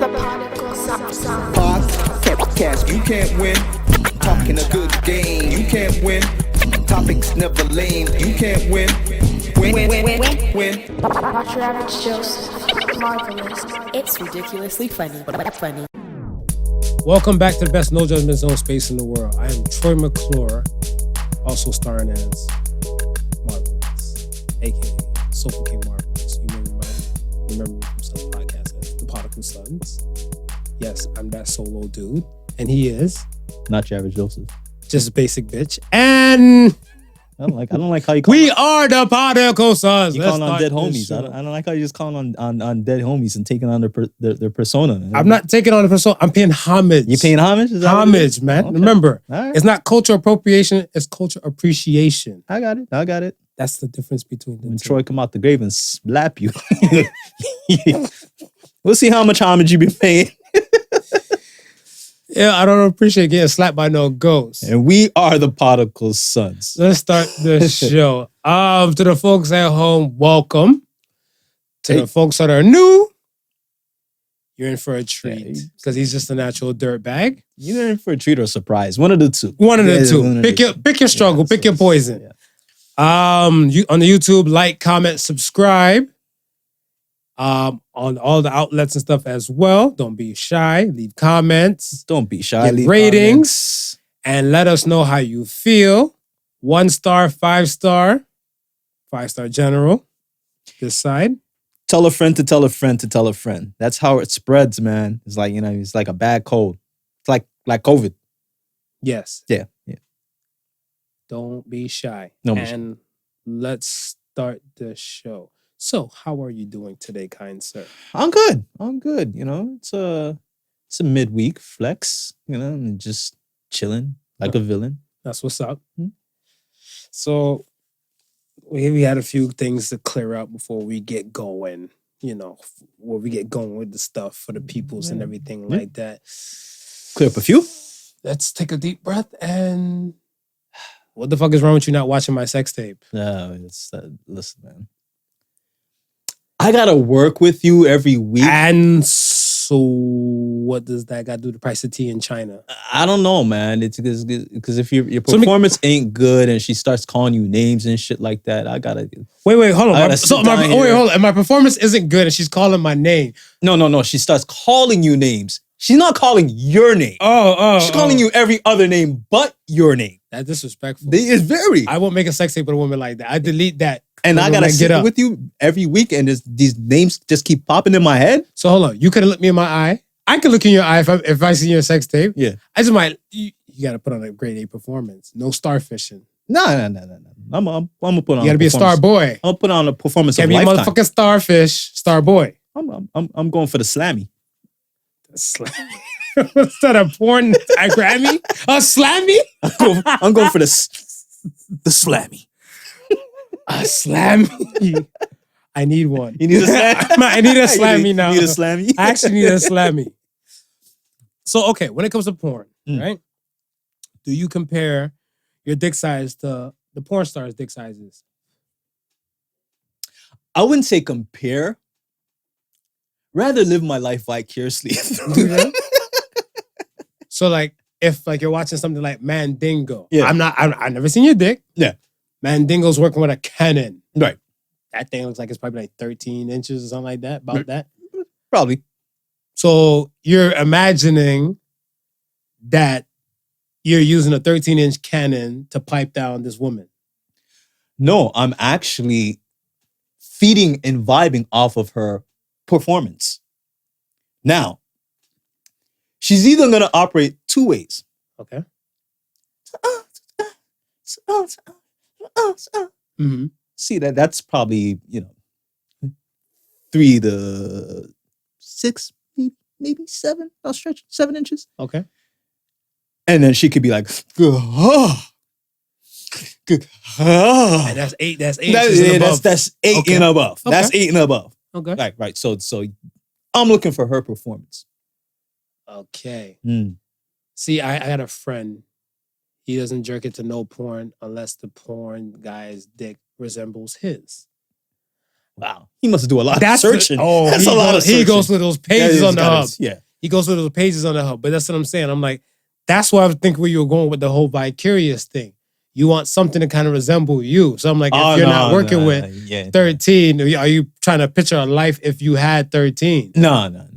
The Podical sound. Podcast, you can't win. Talking a good game, you can't win. Topics never lame, you can't win. Win. Watch your average Joseph. Marvelous. It's ridiculously funny, but funny. Welcome back to the best no judgment zone space in the world. I am Troy McClure, also starring as Marvelous, aka Sofa King Marvelous. You may remember me from some podcasts as the Podical Sons. Yes, I'm that solo dude, and he is not your average Joseph. Just a basic bitch. And I don't like how you call we are the Podical Sons. You calling on dead homies. I don't like how you just calling on dead homies and taking on their persona. I'm not taking on the persona. I'm paying homage. You paying homage? Is that homage, man. Okay. Remember, right. It's not culture appropriation. It's culture appreciation. I got it. That's the difference between the when two. Troy come out the grave and slap you. We'll see how much homage you been paying. Yeah, I don't appreciate getting slapped by no ghost. And we are the Podical Sons. Let's start the show. To the folks at home, welcome. To the folks that are new, you're in for a treat. Because he's just a natural dirtbag. You're in for a treat or a surprise. One of the two. One of the two. Pick your struggle. Pick your poison. Yeah. You on the YouTube, like, comment, subscribe. On all the outlets and stuff as well. Don't be shy. Leave comments. Don't be shy. Leave Leave ratings. Comments. And let us know how you feel. 1 star, 5 star. 5-star general. This side. Tell a friend to tell a friend to tell a friend. That's how it spreads, man. It's like, it's like a bad cold. It's like COVID. Yes. Yeah. Don't be shy. No, and let's start the show. So, how are you doing today, kind sir? I'm good. It's a midweek flex, and just chilling like a villain. That's what's up. So, we had a few things to clear up before we get going, where we get going with the stuff for the peoples and everything like that. Clear up a few. Let's take a deep breath and what the fuck is wrong with you not watching my sex tape? No, listen, man. I gotta work with you every week. And so what does that got to do with the price of tea in China? I don't know, man. It's because if your performance ain't good and she starts calling you names and shit like that, I gotta... Wait, hold on. Hold on. And my performance isn't good and she's calling my name. No. She starts calling you names. She's not calling your name. She's calling you every other name but your name. That's disrespectful. It's very. I won't make a sex tape with a woman like that. I delete that. And I gotta sit with you every week and these names just keep popping in my head. So hold on. You could look me in my eye. I could look in your eye if I see your sex tape. Yeah. I just might, you gotta put on a grade A performance. No starfishing. No. I'm gonna put on. You gotta be a star boy. I'm gonna put on a performance Can't of be lifetime. a motherfucking starfish, star boy. I'm going for the slammy. What's that, a porn a Grammy? A slammy? I'm going for the slammy. A slammy. I need one. You need a slammy? I need a slammy now. You need a slammy? I actually need a slammy. So, okay, when it comes to porn, right? Do you compare your dick size to the porn star's dick sizes? I wouldn't say compare. Rather live my life vicariously. So, like, if you're watching something like Mandingo, yeah. I've never seen your dick. Yeah. Mandingo's working with a Canon. Right. That thing looks like it's probably like 13 inches or something like that, about that. Probably. So you're imagining that you're using a 13-inch Canon to pipe down this woman. No, I'm actually feeding and vibing off of her performance. Now, she's either going to operate two ways. Okay. Mm-hmm. See, that's probably, 3 to 6, maybe 7. I'll stretch 7 inches. Okay. And then she could be like, oh. And that's 8. That's 8 inches and above. That's 8 and above. Okay. That's 8 and above. Okay. Right. So I'm looking for her performance. Okay. See, I got a friend. He doesn't jerk it to no porn unless the porn guy's dick resembles his. Wow. He must do a lot of searching. That's a lot of searching. He goes through those pages on the hub. Yeah. He goes through those pages on the hub. But that's what I'm saying. I'm like, that's why I was thinking where you were going with the whole vicarious thing. You want something to kind of resemble you. So I'm like, if you're not working with 13, are you trying to picture a life if you had 13? No.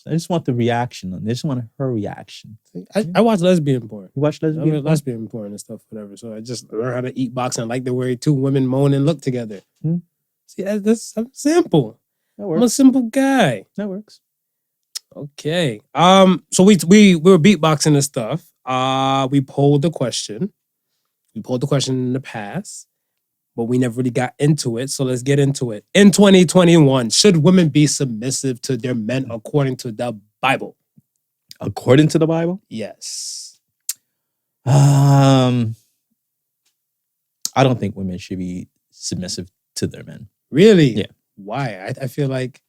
I just want the reaction. I just want her reaction. I watch lesbian porn. You watch lesbian porn? Lesbian porn and stuff, whatever. So I just learned how to eat boxing. I like the way two women moan and look together. See, that's simple. That works. I'm a simple guy. That works. Okay. So we were beatboxing and stuff. We polled the question. We polled the question in the past, but we never really got into it. So let's get into it. In 2021, should women be submissive to their men according to the Bible? According to the Bible? Yes. I don't think women should be submissive to their men. Really? Yeah. Why? I feel like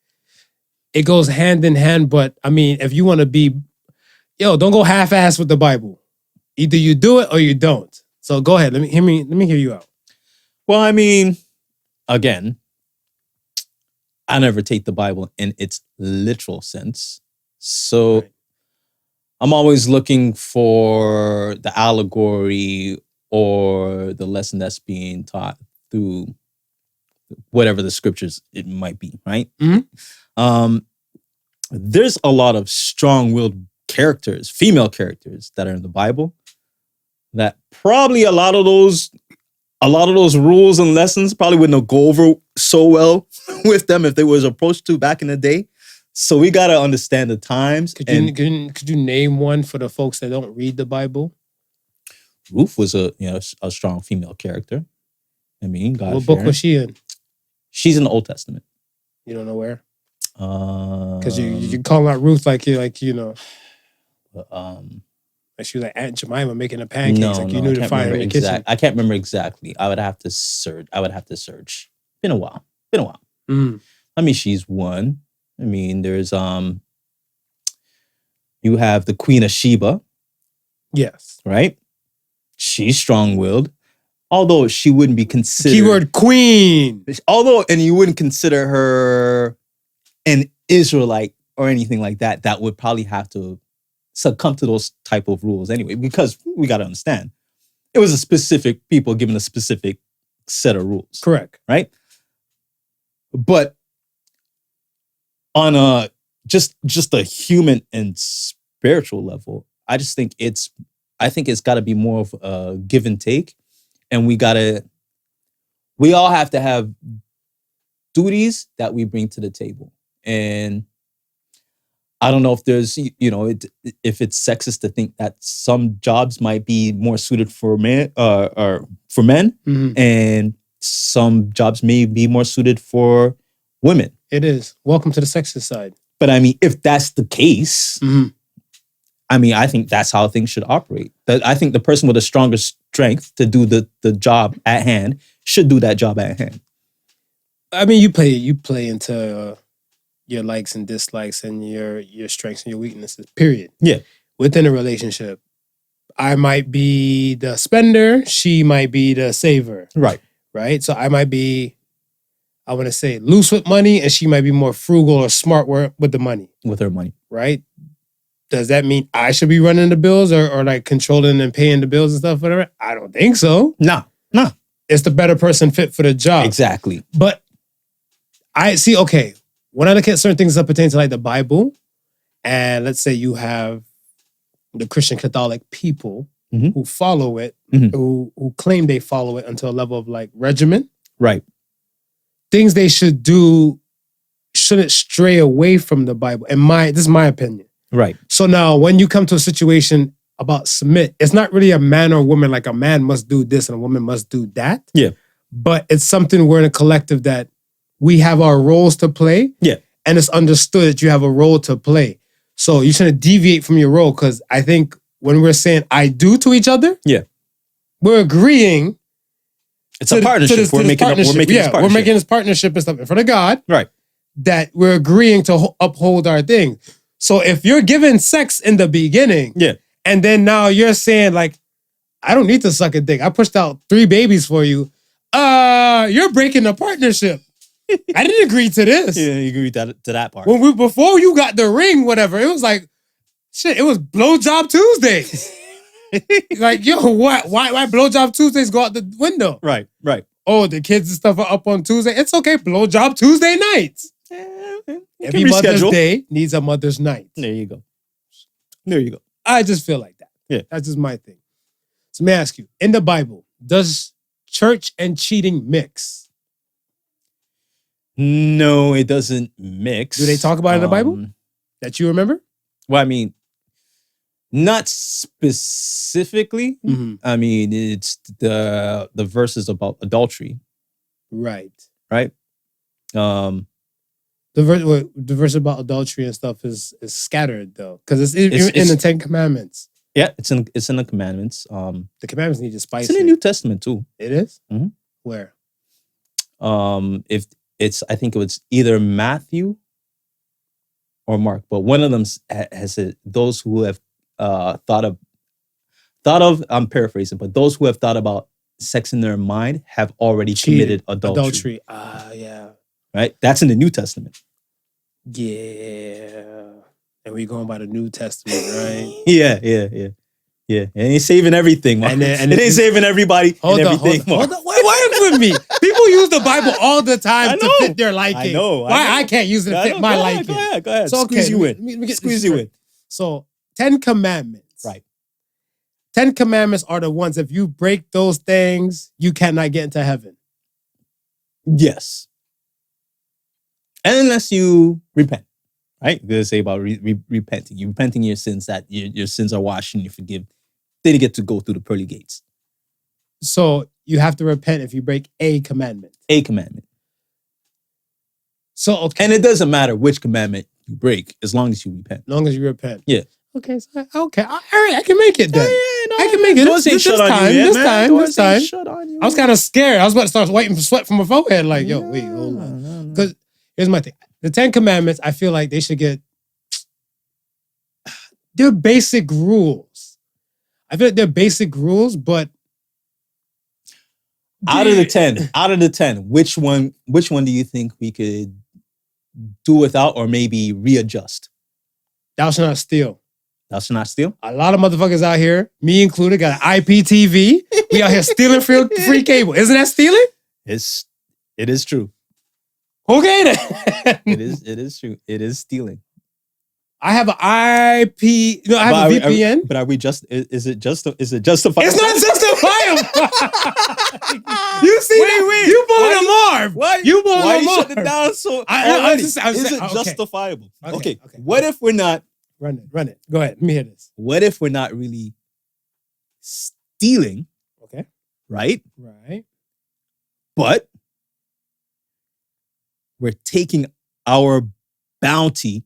it goes hand in hand, but I mean, if you want to be, don't go half-ass with the Bible. Either you do it or you don't. So go ahead. Let me hear you out. Well, I mean, again, I never take the Bible in its literal sense. So I'm always looking for the allegory or the lesson that's being taught through whatever the scriptures it might be, right? Mm-hmm. There's a lot of strong-willed characters, female characters that are in the Bible that probably a lot of those rules and lessons probably wouldn't go over so well with them if they was approached to back in the day. So we got to understand the times. Could you name one for the folks that don't read the Bible? Ruth was a strong female character. I mean, God. What book was she in? She's in the Old Testament. You don't know where? Because you call out Ruth like you know. Like she was like Aunt Jemima making the pancakes. You knew to find her in the kitchen. I can't remember exactly. I would have to search. Been a while. Mm. I mean, she's one. I mean, there's you have the Queen of Sheba. Yes. Right? She's strong-willed. Although she wouldn't be considered... Keyword queen. And you wouldn't consider her an Israelite or anything like that. That would probably have to succumb to those type of rules anyway, because we got to understand, it was a specific people given a specific set of rules. Correct. Right? But on a just a human and spiritual level, I think it's got to be more of a give and take. And we all have to have duties that we bring to the table. And I don't know if there's, if it's sexist to think that some jobs might be more suited for men, mm-hmm. and some jobs may be more suited for women. It is. Welcome to the sexist side. But I mean, if that's the case, mm-hmm. I mean, I think that's how things should operate. I think the person with the strongest strength to do the job at hand should do that job at hand. I mean, you play into your likes and dislikes and your strengths and your weaknesses, period. Yeah. Within a relationship, I might be the spender, she might be the saver. Right. Right? So I might be, I want to say, loose with money, and she might be more frugal or smart with the money. With her money. Right? Does that mean I should be running the bills or like controlling and paying the bills and stuff, whatever? I don't think so. No. It's the better person fit for the job. Exactly. But I see, okay, when I look at certain things that pertain to like the Bible, and let's say you have the Christian Catholic people mm-hmm. who follow it, mm-hmm. who claim they follow it until a level of like regimen. Right. Things they should do shouldn't stray away from the Bible. This is my opinion. Right. So now when you come to a situation about submit, it's not really a man or woman, like a man must do this and a woman must do that. Yeah. But it's something we're in a collective that we have our roles to play. Yeah. And it's understood that you have a role to play. So you shouldn't deviate from your role, because I think when we're saying I do to each other, yeah, we're agreeing. It's a partnership. We're making this partnership and stuff in front of God. Right. That we're agreeing to uphold our thing. So if you're giving sex in the beginning, yeah, and then now you're saying like, I don't need to suck a dick, I pushed out 3 babies for you, you're breaking the partnership. I didn't agree to this. Yeah, you agree to that part. When before you got the ring, whatever, it was like, shit, it was blowjob Tuesdays. Like, yo, why blowjob Tuesdays go out the window? Right. Oh, the kids and stuff are up on Tuesday. It's okay, blowjob Tuesday nights. Every Mother's Day needs a Mother's Night. There you go. I just feel like that. Yeah. That's just my thing. So let me ask you, in the Bible, does church and cheating mix? No, it doesn't mix. Do they talk about it in the Bible? That you remember? Well, I mean, not specifically. Mm-hmm. I mean, it's the verses about adultery. Right. The The verse about adultery and stuff is scattered though, because it's in the Ten Commandments. Yeah, it's in the commandments. The commandments need to spice It's in the New Testament too. It is? Mhm. Where? If it's, I think it was either Matthew or Mark, but one of them has said, those who have thought of. I'm paraphrasing, but those who have thought about sex in their mind have already committed adultery. Yeah. Right? That's in the New Testament. Yeah. And we going by the New Testament, right? Yeah. And he's saving everything, man. And it ain't saving everybody and everything. Hold on. Why with me? People use the Bible all the time to fit their liking. I know. Why I can't use it to fit my liking? Go ahead. So, Squeeze you in. Let me get Squeeze this you straight. in. So, 10 Commandments. Right. 10 Commandments are the ones, if you break those things, you cannot get into heaven. Yes. Unless you repent. Right? They say about repenting. You're repenting your sins, that your sins are washed and you forgive. Then you get to go through the pearly gates. So you have to repent if you break a commandment. A commandment. So, okay. And it doesn't matter which commandment you break, as long as you repent. As long as you repent. Yeah. Okay. So, okay. All right. I can make it then. I can make it. Doors ain't shut on you yet, man. Doors ain't shut on you. I was kind of scared. I was about to start wiping sweat from my forehead. Like, yo, wait, hold on. Because here's my thing. The 10 Commandments, I feel like they should get... They're basic rules. I feel like they're basic rules, but... Out of the 10, which one do you think we could do without or maybe readjust? Thou shalt not steal. Thou shalt not steal? A lot of motherfuckers out here, me included, got an IPTV. We out here stealing free cable. Isn't that stealing? It is true. Okay then. It is true. It is stealing. I have an IP. No, I have a VPN. But are we just? Is it justifiable? It's not justifiable. You see that? You pulling a Marv. Why? You pulling a Marv. Why you shut it down so already? Is it justifiable? Okay. What if we're not? Run it. Go ahead. Let me hear this. What if we're not really stealing? Okay. Right. But we're taking our bounty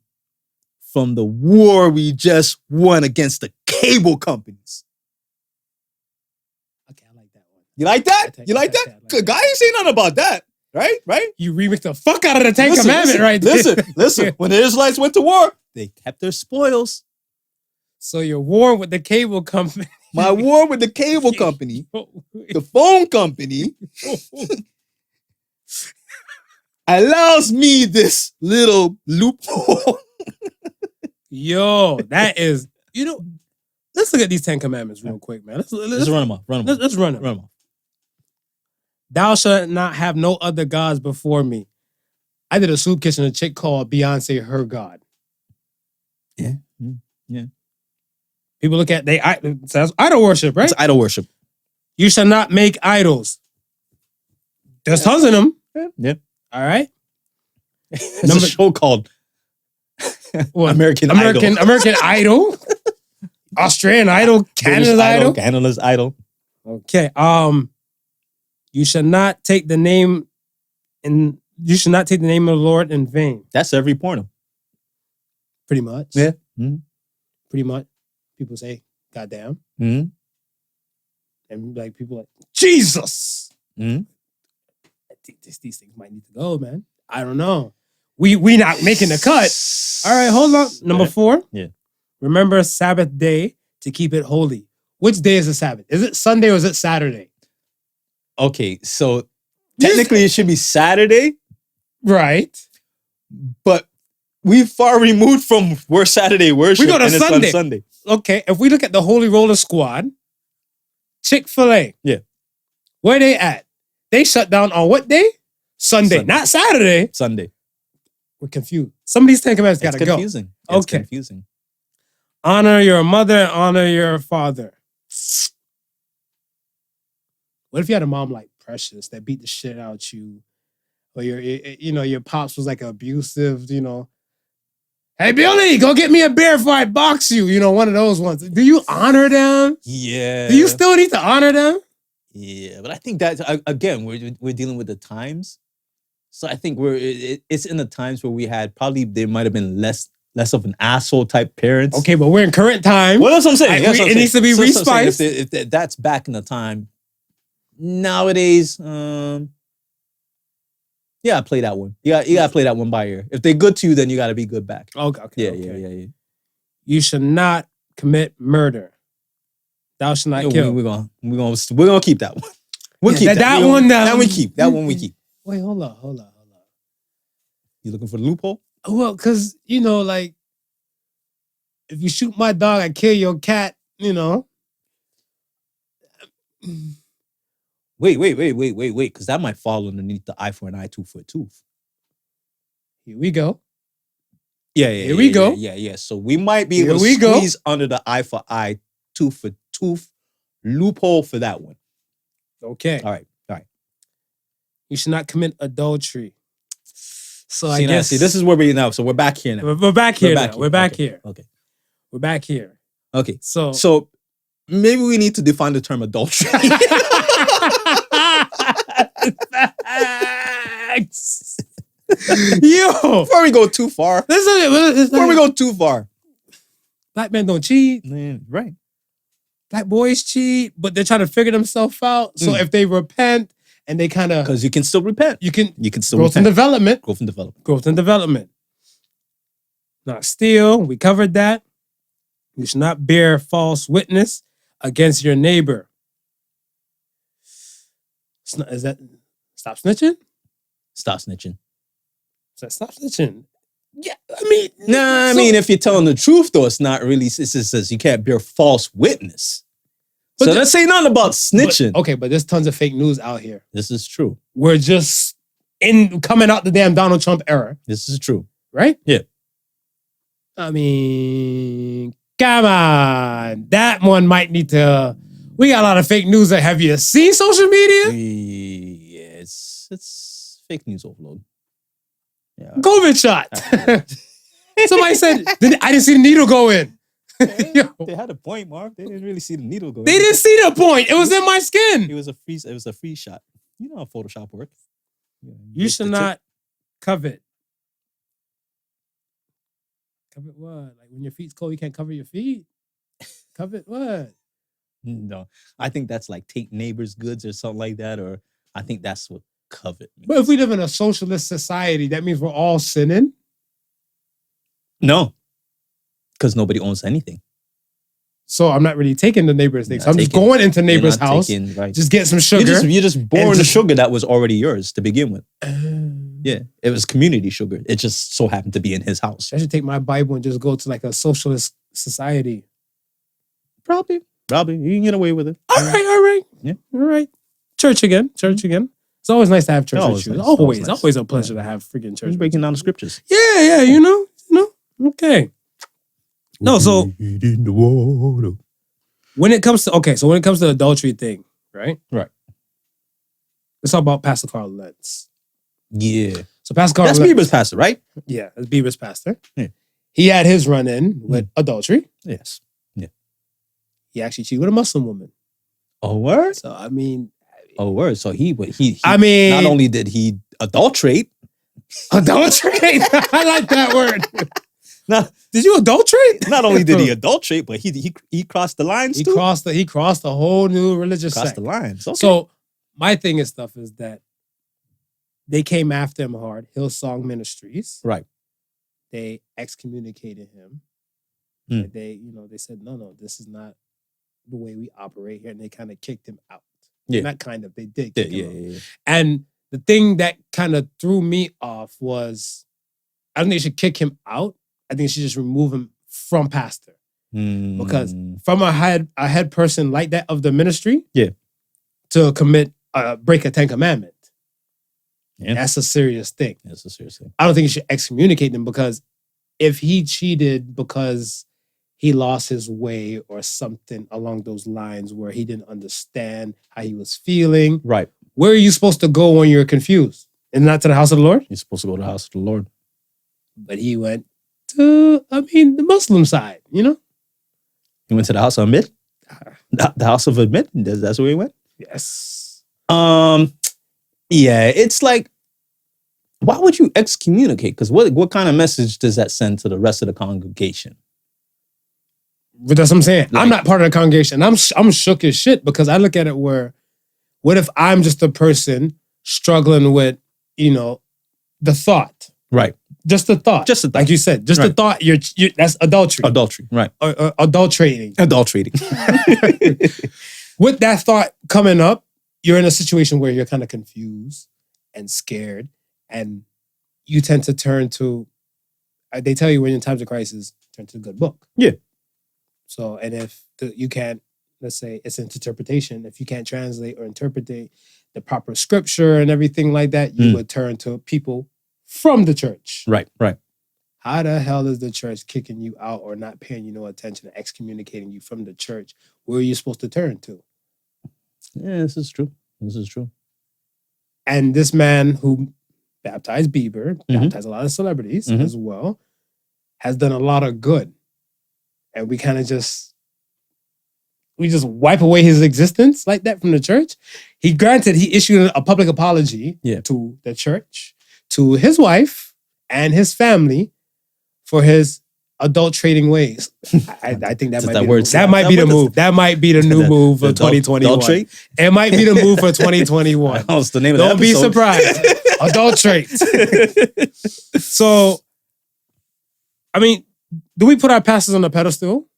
from the war we just won against the cable companies. Okay, I like that one. You like that? You like that? Good guy ain't saying nothing about that. Right? You remix the fuck out of the 10 Commandment right there. Listen. When the Israelites went to war, they kept their spoils. So your war with the cable company. My war with the cable company, the phone company, allows me this little loophole. Yo, that is, let's look at these 10 Commandments real quick, man. Let's run them off. Let's run them off. Thou shalt not have no other gods before me. I did a soup kitchen, a chick called Beyonce her God. Yeah. People look at, that's idol worship, right? It's idol worship. You shall not make idols. There's tons of them. Yeah. All right. There's a show called American Idol. Australian Idol. Canada's Idol. Canada's Idol. Okay. You shall not take the name of the Lord in vain. That's every porno. Pretty much. Yeah. Pretty much. People say, goddamn. Mm-hmm. And like people like, Jesus. Mm-hmm. I think these things might need to go, man. I don't know. We not making the cut. All right, hold on. Number 4. Yeah. Remember Sabbath day to keep it holy. Which day is the Sabbath? Is it Sunday or is it Saturday? Okay, so technically it should be Saturday, Right. But we far removed from where Saturday worship. We go to and it's Sunday. on Sunday. Okay, if we look at the Holy Roller Squad, Chick-fil-A. Yeah. Where they at? They shut down on what day? Sunday. Not Saturday. Sunday. We're confused. Some of these 10 commandments It's gotta go. confusing. It's Okay. confusing. Honor your mother, honor your father. What if you had a mom like Precious that beat the shit out you? Or your pops was like abusive, Hey, Billy, go get me a beer before I box you. One of those ones. Do you honor them? Yeah. Do you still need to honor them? Yeah, but I think that again, we're dealing with the times. So I think it's in the times where we had there might have been less of an asshole type parents. Okay, but we're in current time. Well, that's what I'm saying. It needs to be respiced. If that's back in the time, nowadays, yeah, play that one. You gotta play that one by ear. If they're good to you, then you gotta be good back. Okay. Yeah. You should not commit murder. Thou shalt not kill. We're gonna keep that one. We'll keep that one. That one we keep. Wait, hold on. You looking for the loophole? Well, because like, if you shoot my dog, I kill your cat. Wait, because that might fall underneath the eye for an eye, tooth for a tooth. Here we go. Yeah. Here we go. Yeah. So we might be able to squeeze under the eye for eye, tooth for tooth loophole for that one. Okay. All right. You should not commit adultery. So I See, guess this is where we now. So we're back here now. We're back here. We're back Okay. here. Okay. We're back here. Okay. So maybe we need to define the term adultery. Yo, before we go too far. Before we go too far. Black men don't cheat. Right. Black boys cheat, but they're trying to figure themselves out. So if they repent and they kind of, because you can still repent. You can still growth repent. Growth and development. Not steal. We covered that. You should not bear false witness against your neighbor. Is that stop snitching? Stop snitching. Is that stop snitching? Yeah, I mean, I mean, if you're telling the truth, though, it's not really. It says you can't bear false witness. So let's say nothing about snitching. But there's tons of fake news out here. This is true. We're just coming out the damn Donald Trump era. This is true, right? Yeah. I mean, come on, that one might need to. We got a lot of fake news. Have you seen social media? Yeah, it's fake news overload. Yeah. COVID shot. Somebody said, I didn't see the needle go in. They had a point, Mark. They didn't really see the needle go in. They didn't see the point. It was in my skin. It was a free shot. You know how Photoshop works. You should not covet. Covet what? Like when your feet's cold, you can't cover your feet? Covet what? No. I think that's like take neighbor's goods or something like that. Or I think that's what covet means. But if we live in a socialist society, that means we're all sinning? No. Because nobody owns anything. So I'm not really taking the neighbor's things. I'm just going into neighbor's house, just get some sugar. You're just born the sugar that was already yours to begin with. Yeah, it was community sugar. It just so happened to be in his house. I should take my Bible and just go to like a socialist society. Probably. You can get away with it. All right. Yeah. All right. Church again. It's always nice to have church with you. Nice. Always a pleasure to have freaking church. Breaking down the scriptures. Yeah, you know. Okay. No, so when it comes to the adultery thing, right? Right. Let's talk about Pastor Carl Lentz. Yeah. So Pastor Carl That's Lentz, Bieber's pastor, right? Yeah, that's Bieber's pastor. Yeah. He had his run-in with adultery. Yes. Yeah. He actually cheated with a Muslim woman. Oh, word? So I mean. Oh, word. So he I mean, not only did he adulterate. Adulterate? I like that word. Now, did you adulterate? Not only did he adulterate, but he crossed the lines too. He crossed a whole new religious Crossed sect. the lines. Okay. So my thing is that they came after him hard. Hillsong Ministries. Right. They excommunicated him. Mm. They said, no, this is not the way we operate here. And they kind of kicked him out. Yeah. Not kind of, they did kick him out. Yeah. And the thing that kind of threw me off was, I don't think you should kick him out. I think you should just remove him from pastor. Because from a head person like that of the ministry, to break a 10 commandment, that's a serious thing. That's a serious thing. I don't think you should excommunicate them, because if he cheated because he lost his way or something along those lines where he didn't understand how he was feeling, right? Where are you supposed to go when you're confused? And not to the house of the Lord? You're supposed to go to the house of the Lord. But he went to, the Muslim side, you know? He went to the house of Admit? The house of Admit? That's where he went? Yes. Yeah, it's like, why would you excommunicate? Because what kind of message does that send to the rest of the congregation? But that's what I'm saying. I'm not part of the congregation. I'm shook as shit, because I look at it where, what if I'm just a person struggling with, the thought? Right. Just the thought. Just the thought. Like you said, just the thought. You're that's adultery. Adultery, right. Adulterating. Adulterating. With that thought coming up, you're in a situation where you're kind of confused and scared, and you tend to turn to, they tell you when in times of crisis, turn to the good book. Yeah. So, and if you can't, let's say it's an interpretation, if you can't translate or interpret the proper scripture and everything like that, you would turn to people from the church. Right. How the hell is the church kicking you out or not paying you no attention and excommunicating you from the church? Where are you supposed to turn to? Yeah, this is true. And this man who baptized Bieber, baptized a lot of celebrities as well, has done a lot of good. And we kind of just wipe away his existence like that from the church. He issued a public apology to the church, to his wife and his family for his adulterating ways. I think that might be the move. That might be the new move for 2021. Adulterate? It might be the move for 2021. That was the name of the Don't be surprised. Adulterate. So, do we put our pastors on a pedestal?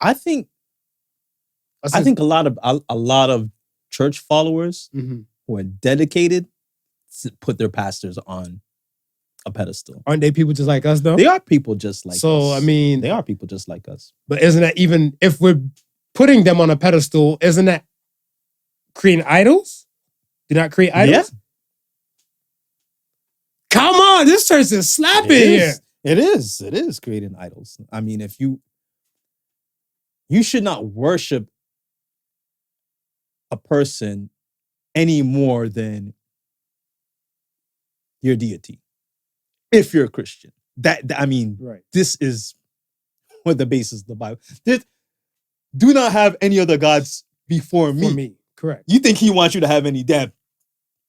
I think a lot of church followers who are dedicated to put their pastors on a pedestal. Aren't they people just like us, though? They are people just like us. So, they are people just like us. But isn't that, even if we're putting them on a pedestal, isn't that creating idols? Do not create idols? Yeah. Come on, this church is slapping here. It is creating idols. If you should not worship a person any more than your deity. If you're a Christian. Right. This is what the basis of the Bible. Do not have any other gods before me. For me, correct. You think he wants you to have any damn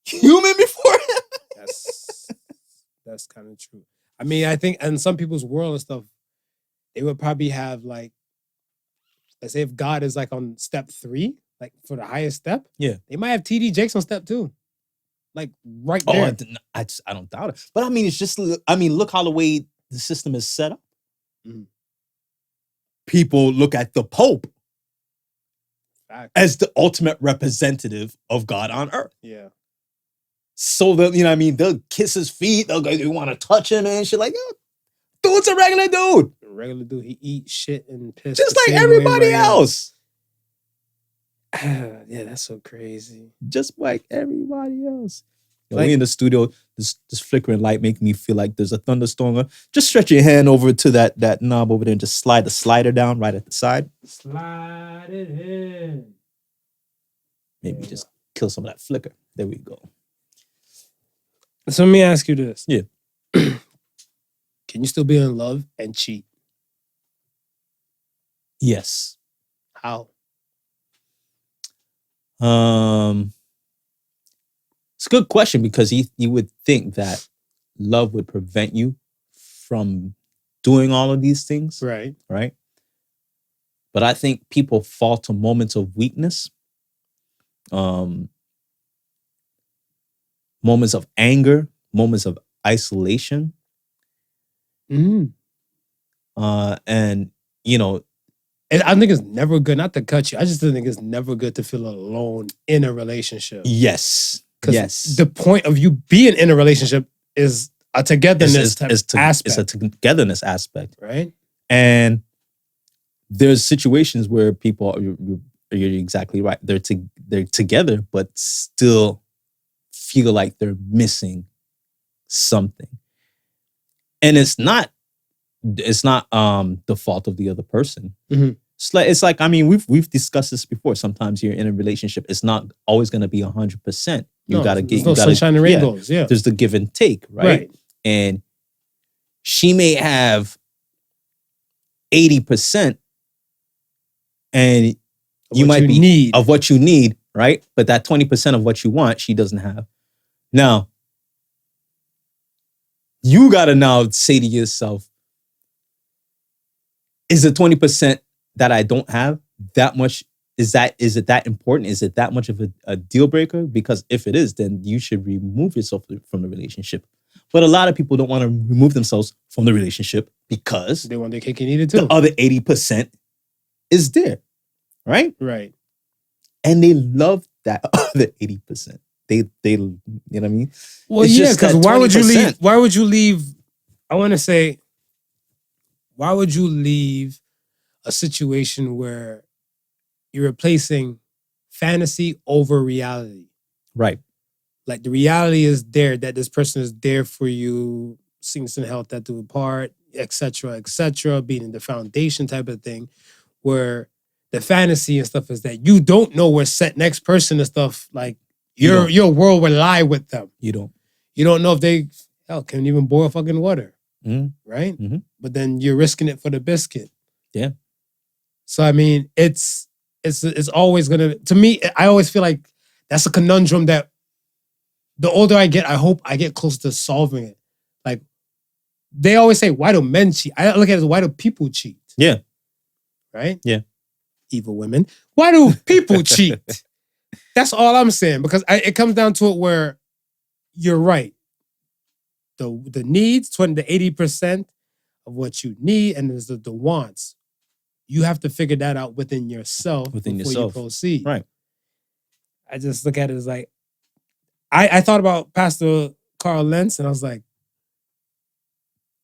human before him? That's kind of true. I think in some people's world and stuff, they would probably have, like, let's say if God is like on step 3, like for the highest step, they might have TD Jakes on step 2. Like right there. I don't doubt it. But it's just, look how the way the system is set up. People look at the Pope as the ultimate representative of God on earth. Yeah. So they'll kiss his feet, they want to touch him and shit like, dude's a regular dude. Regular dude, he eats shit and piss. Just like everybody else. Yeah, that's so crazy. Just like everybody else. We in the studio, this flickering light making me feel like there's a thunderstorm. Just stretch your hand over to that knob over there and just slide the slider down right at the side. Slide it in. Maybe just kill some of that flicker. There we go. So let me ask you this. Yeah. Can you still be in love and cheat? Yes. How? It's a good question, because you would think that love would prevent you from doing all of these things. Right. Right. But I think people fall to moments of weakness, moments of anger, moments of isolation. And I think it's never good, not to cut you, I just think it's never good to feel alone in a relationship. Yes. Because Yes. the point of you being in a relationship is a togetherness aspect. It's a togetherness aspect. Right? And there's situations where people, you're exactly right. They're together, but still feel like they're missing something. And it's not the fault of the other person. Mhm. It's like I mean, we've discussed this before. Sometimes you're in a relationship, it's not always going to be 100%. There's no sunshine and rainbows. Yeah. There's the give and take, right? And she may have 80%, and you might be need of what you need, right? But that 20% of what you want, she doesn't have. Now, you gotta now say to yourself, is the 20% that I don't have that much? Is it that important? Is it that much of a deal breaker? Because if it is, then you should remove yourself from the relationship. But a lot of people don't want to remove themselves from the relationship because they want their cake and eat it too. The other 80% is there, right? Right. And they love that other 80%. They you know what I mean? Well, It's yeah, just because that why would you 20%. leave? Why would you leave? I want to say, why would you leave a situation where you're replacing fantasy over reality? Right. Like the reality is there that this person is there for you, sickness and health that do apart, etc., being in the foundation type of thing, where the fantasy and stuff is that you don't know where set next person and stuff, like your world will lie with them. You don't know if they can even boil fucking water. Right? Mm-hmm. But then you're risking it for the biscuit. Yeah. So I mean, it's always gonna, to me, I always feel like that's a conundrum that the older I get, I hope I get close to solving it. Like they always say, why do men cheat? I look at it as why do people cheat? Yeah. Right? Yeah. Evil women. Why do people cheat? That's all I'm saying. Because it comes down to it where you're right. The needs, the 80% of what you need, and there's the wants. You have to figure that out within yourself before you proceed. Right. I just look at it as like, I thought about Pastor Carl Lentz, and I was like,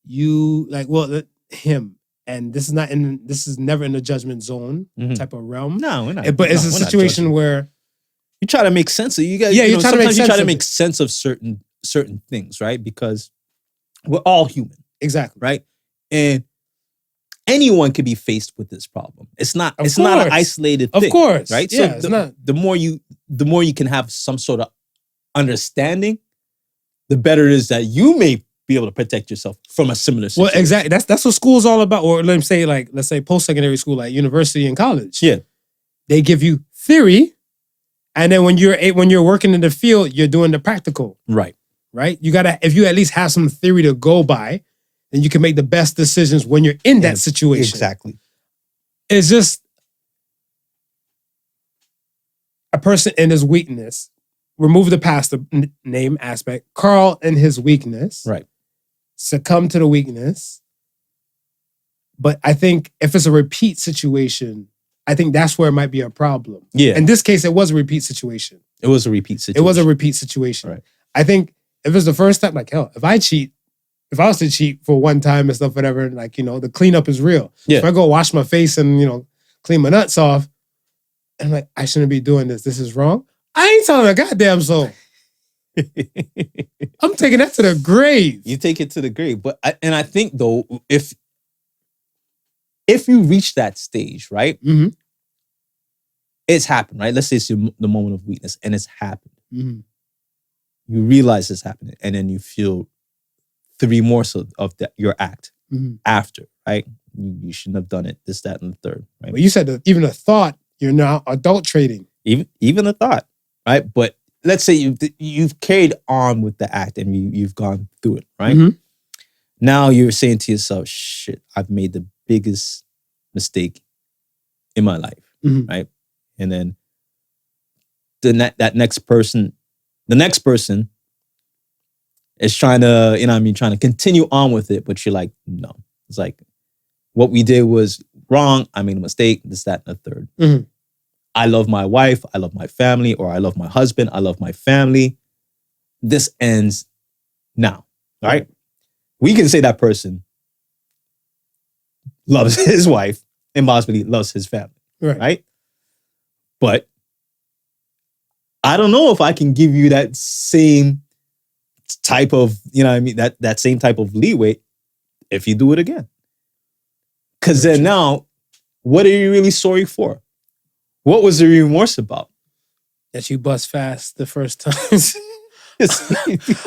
him. And this is never in the judgment zone type of realm. No, we're not. But it's a situation where you try to make sense of you guys. Yeah, sometimes you try to make sense of certain things, right? Because we're all human. Exactly. Right? And anyone can be faced with this problem. It's not an isolated thing. Of course. Right? Yeah, So the more you can have some sort of understanding, the better it is that you may be able to protect yourself from a similar situation. Well, exactly. That's what school's all about. Or let's say post-secondary school, like university and college. Yeah. They give you theory, and then when you're working in the field, you're doing the practical. Right. Right? If you at least have some theory to go by, then you can make the best decisions when you're in that situation. Exactly. It's just a person in his weakness. Remove the pastor name aspect. Carl and his weakness. Right. Succumb to the weakness. But I think if it's a repeat situation, I think that's where it might be a problem. Yeah. In this case, it was a repeat situation. It was a repeat situation. Right. I think if it's the first time, like, hell, if I was to cheat for one time and stuff, whatever, like, the cleanup is real. Yeah. If I go wash my face and, clean my nuts off, and I'm like, I shouldn't be doing this. This is wrong. I ain't telling a goddamn soul. I'm taking that to the grave. You take it to the grave. But I think, though, if you reach that stage, right? Mm-hmm. It's happened, right? Let's say it's the moment of weakness and it's happened. Mm-hmm. You realize it's happening and then you feel the remorse of your act after, right? You shouldn't have done it, this, that, and the third, right? Well, you said that even a thought, you're now adulterating. Even a thought, right? But let's say you've carried on with the act and you've gone through it, right? Mm-hmm. Now you're saying to yourself, shit, I've made the biggest mistake in my life, right? And then the next person is trying to, trying to continue on with it, but you're like, no. It's like, what we did was wrong. I made a mistake, this, that, and the third. I love my wife, I love my family, or I love my husband, I love my family. this ends now. All right. We can say that person loves his wife and possibly loves his family. Right. But I don't know if I can give you that same type of, you know what I mean, that same type of leeway if you do it again. Because then now, what are you really sorry for? What was the remorse about? That you bust fast the first time.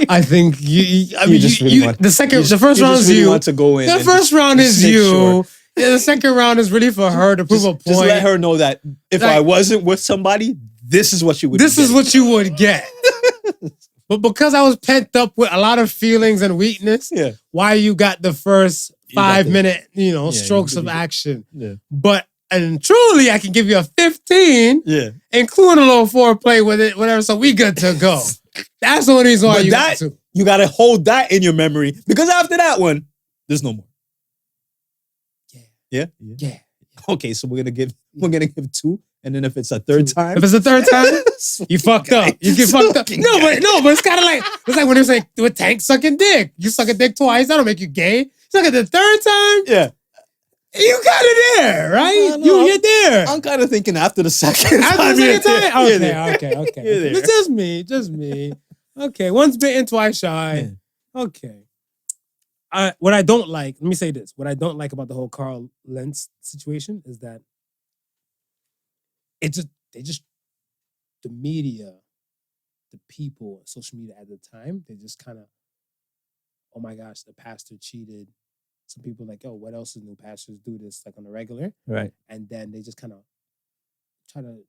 I think the first round is you. Want to go in the first round is you. Sure. Yeah, the second round is really for her to prove a point. Just let her know that if I wasn't with somebody, this is what you would get. This is what you would get. But because I was pent up with a lot of feelings and weakness, why you got the first 5 minute, strokes of action. Yeah. But and truly, I can give you a 15, including a little foreplay with it, whatever. So we good to go. That's the only reason why you got to. You got to hold that in your memory because after that one, there's no more. Yeah. Okay, so we're gonna give 2, and then if it's a third time, you fucked up. You get fucked up. No, but it's kind of like when they say with Tank sucking dick. You suck a dick twice, that'll make you gay. Suck it the third time, you got it there, right? You're there. I'm kind of thinking after the second time. Okay. It's just me. Okay, once bitten, twice shy. Yeah. Okay. What I don't like, let me say this. What I don't like about the whole Carl Lentz situation is that the media, the people, social media at the time, they just kind of, oh my gosh, the pastor cheated. Some people like, oh, what else is new? Pastors do this like on the regular. Right. And then they just kind of try to,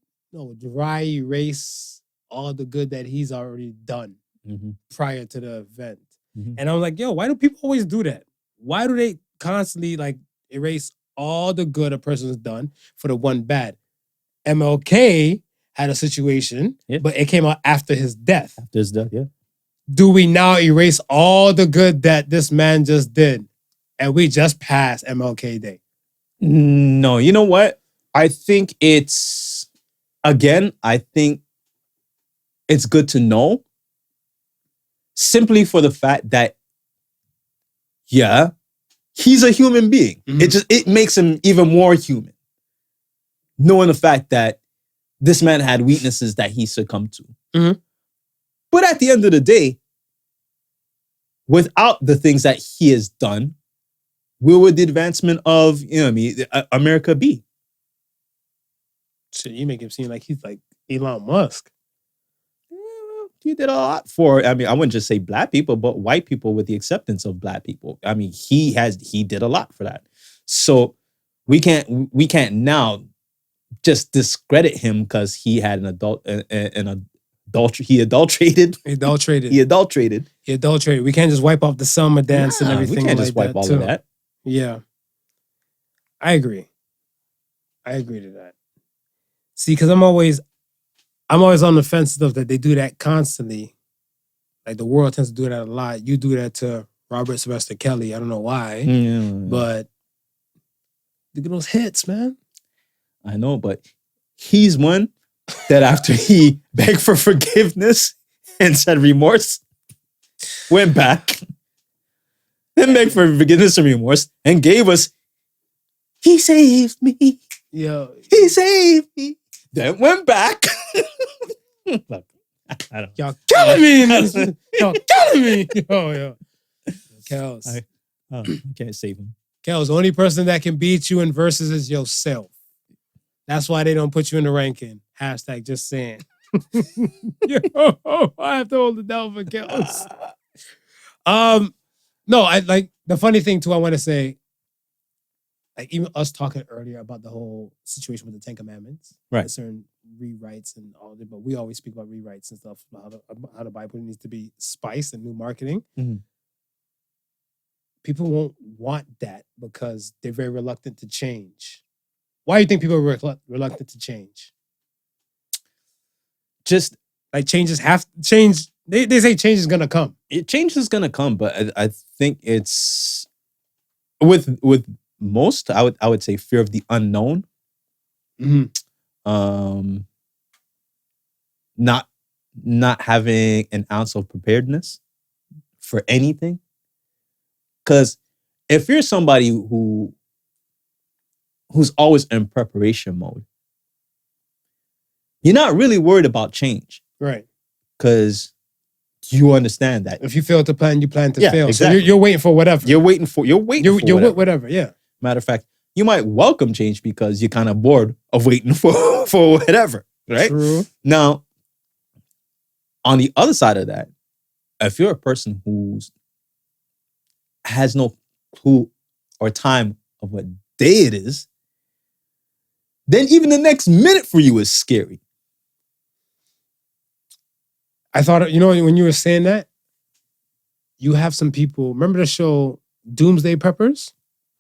dry erase all the good that he's already done prior to the event. Mm-hmm. And I'm like, yo, why do people always do that? Why do they constantly like erase all the good a person's done for the one bad? MLK had a situation, but it came out after his death. After his death, yeah. Do we now erase all the good that this man just did? And we just passed MLK Day. No, you know what? I think it's good to know simply for the fact that, he's a human being. Mm-hmm. It makes him even more human. Knowing the fact that this man had weaknesses that he succumbed to. Mm-hmm. But at the end of the day, without the things that he has done, where would the advancement of, America be? Shit, you make him seem like he's like Elon Musk. He did a lot for, I wouldn't just say black people, but white people with the acceptance of black people. He did a lot for that. So we can't now just discredit him because he had he adulterated. We can't just wipe off the summer dance and everything. We can't just wipe all of that. Yeah. I agree to that. See, because I'm always on the fence stuff that they do that constantly. Like the world tends to do that a lot. You do that to Robert Sylvester Kelly. I don't know why, but look at those hits, man. I know, but he's one that after he begged for forgiveness and said remorse, went back, then begged for forgiveness and remorse, and gave us, he saved me. Yo. He saved me. Then went back. Look, I don't know. Y'all killing me. Y'all killing me. Yo. Kels. I can't save him. Kels, the only person that can beat you in verses is yourself. That's why they don't put you in the ranking. Hashtag just saying. Yo, I have to hold it down for Kels. No, I like the funny thing too, I want to say, like even us talking earlier about the whole situation with the 10 Commandments, right? Certain rewrites and all that, but we always speak about rewrites and stuff, about how the Bible needs to be spiced and new marketing. Mm-hmm. People won't want that because they're very reluctant to change. Why do you think people are reluctant to change? Just like changes have change. They say change is gonna come. Change is gonna come, but I think it's with most. I would say fear of the unknown. Mm-hmm. Not not having an ounce of preparedness for anything. Because if you're somebody who's always in preparation mode, you're not really worried about change. Right. Because you understand that. If you fail to plan, you plan to fail. Exactly. So you're waiting for whatever. You're waiting for whatever. Yeah. Matter of fact, you might welcome change because you're kind of bored of waiting for whatever, right? True. Now, on the other side of that, if you're a person who has no clue or time of what day it is, then even the next minute for you is scary. I thought, when you were saying that, you have some people, remember the show Doomsday Preppers?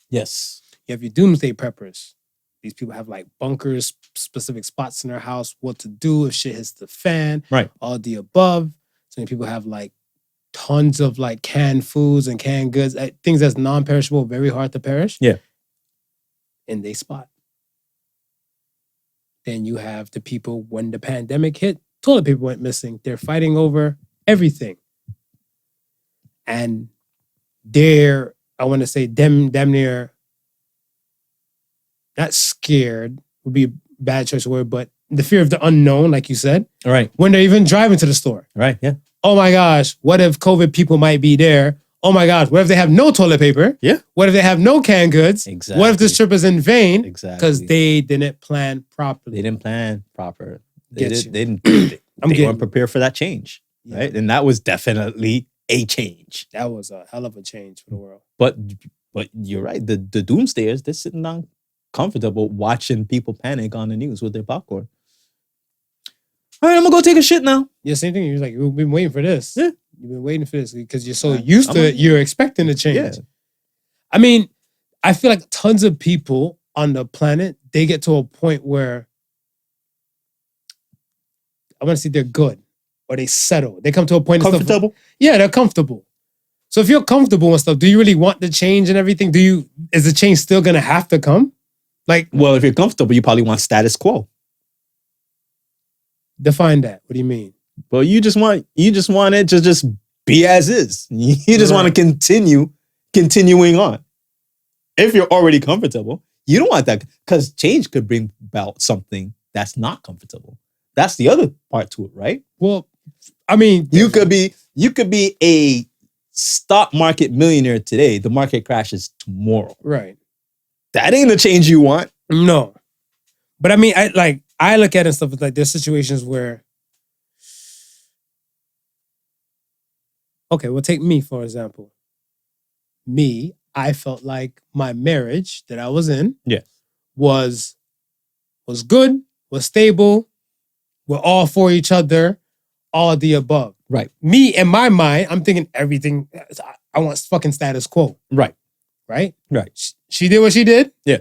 Yes. You have your Doomsday Preppers. These people have like bunkers, specific spots in their house, what to do if shit hits the fan, right? All the above. So many people have like tons of like canned foods and canned goods, things that's non-perishable, very hard to perish. Yeah. And they spot. Then you have the people when the pandemic hit, toilet paper went missing. They're fighting over everything. And they're, I want to say, damn near, not scared would be a bad choice of word, but the fear of the unknown, like you said. Right. When they're even driving to the store. Right, yeah. Oh my gosh, what if COVID people might be there? Oh my gosh, what if they have no toilet paper? Yeah. What if they have no canned goods? Exactly. What if this trip is in vain? Exactly. Because they didn't plan properly. They didn't plan proper. They weren't prepared for that change, right? And that was definitely a change. That was a hell of a change for the world. But you're right. The doomsdayers, they're sitting down comfortable watching people panic on the news with their popcorn. All right, I'm gonna go take a shit now. Yeah, same thing. You're like, we've been waiting for this. Yeah. You've been waiting for this because you're so used to it, you're expecting a change. Yeah. I mean, I feel like tons of people on the planet, they get to a point where I want to say they're good or they settle. They come to a point comfortable. Stuff, yeah, they're comfortable. So if you're comfortable and stuff, do you really want the change and everything? Is the change still gonna have to come? Like, well, if you're comfortable, you probably want status quo. Define that. What do you mean? Well, you just want it to just be as is. You just want to continuing on. If you're already comfortable, you don't want that because change could bring about something that's not comfortable. That's the other part to it, right? Well, I mean, you could be a stock market millionaire today. The market crashes tomorrow. Right. That ain't a change you want. No. But I mean, I look at it and stuff like there's situations where, okay, well, take me, for example. Me, I felt like my marriage that I was in was good, was stable, we're all for each other, all the above. Right. Me, in my mind, I'm thinking everything, I want fucking status quo. Right. Right? Right. She did what she did. Yeah.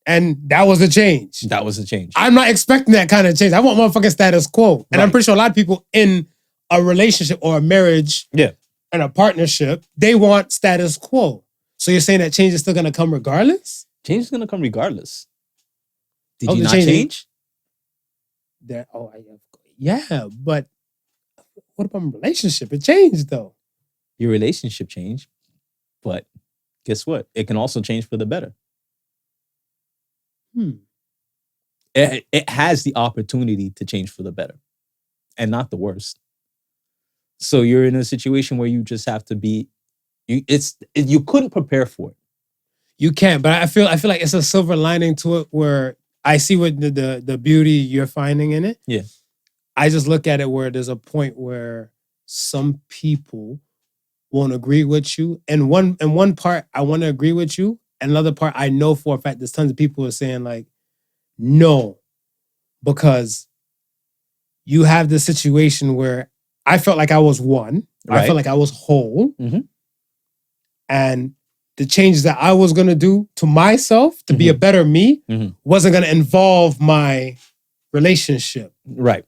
And that was a change. That was a change. I'm not expecting that kind of change. I want motherfucking status quo. And I'm pretty sure a lot of people in a relationship or a marriage and a partnership, they want status quo. So you're saying that change is still going to come regardless? Change is going to come regardless. Did Oh, you the not change- change? Yeah, but what about my relationship? It changed though. Your relationship changed, but guess what? It can also change for the better. It has the opportunity to change for the better and not the worst. So you're in a situation where you just have to be, you couldn't prepare for it. You can't, but I feel like it's a silver lining to it where I see what the beauty you're finding in it. Yeah. I just look at it where there's a point where some people won't agree with you. And one part I want to agree with you. And another part I know for a fact there's tons of people who are saying like, no, because you have this situation where I felt like I was one. Right. I felt like I was whole. Mm-hmm. And the changes that I was going to do to myself to be a better me wasn't going to involve my relationship. Right.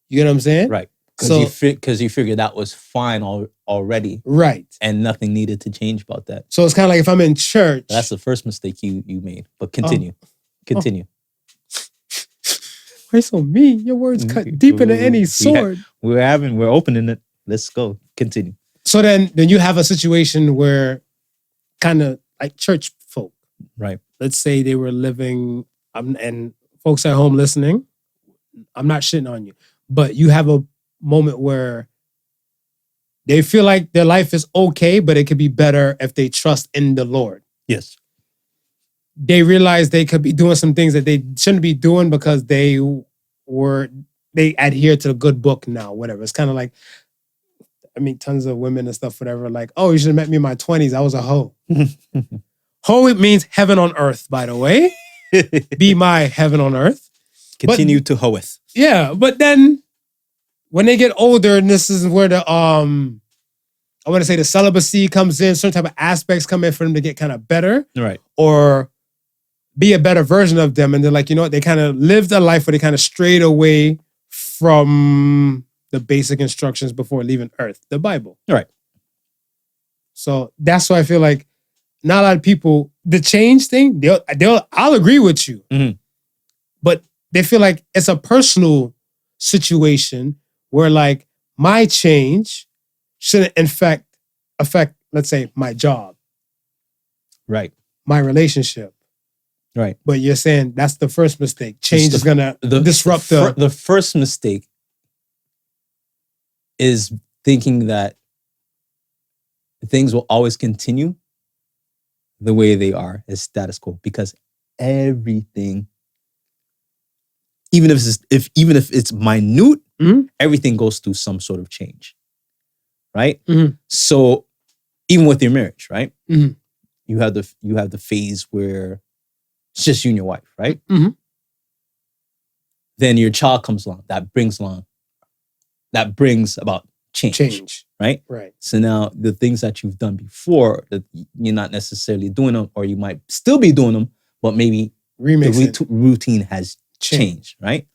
You know what I'm saying? Right. Because you figured that was fine already. Right. And nothing needed to change about that. So it's kind of like if I'm in church. That's the first mistake you made. But continue. Continue. Why so mean? Your words cut deeper than any sword. We're opening it. Let's go. Continue. So then you have a situation where kind of like church folk. Right. Let's say they were living, and folks at home listening, I'm not shitting on you, but you have a moment where they feel like their life is okay, but it could be better if they trust in the Lord. Yes. They realize they could be doing some things that they shouldn't be doing because they adhere to the good book now, whatever. It's kind of like, I mean, tons of women and stuff, whatever, like, oh, you should have met me in my 20s. I was a hoe. Hoe means heaven on earth, by the way. Be my heaven on earth. Continue to hoeth. Yeah, but then when they get older, and this is where the I want to say the celibacy comes in, certain type of aspects come in for them to get kind of better. Right. Or be a better version of them. And they're like, you know what? They kind of lived a life where they kind of strayed away from the basic instructions before leaving Earth, the Bible. Right. So that's why I feel like not a lot of people, the change thing, I'll agree with you. Mm-hmm. But they feel like it's a personal situation where like my change shouldn't in fact affect, let's say, my job. Right. My relationship. Right. But you're saying that's the first mistake. Change is going to disrupt the first mistake is thinking that things will always continue the way they are as status quo, because everything, even if it's minute, everything goes through some sort of change, right? Mm-hmm. So even with your marriage, right? Mm-hmm. You have the phase where it's just you and your wife, right? Mm-hmm. Then your child comes along. That brings about change. Right? Right. So now the things that you've done before that you're not necessarily doing them, or you might still be doing them, but maybe the routine has changed, right?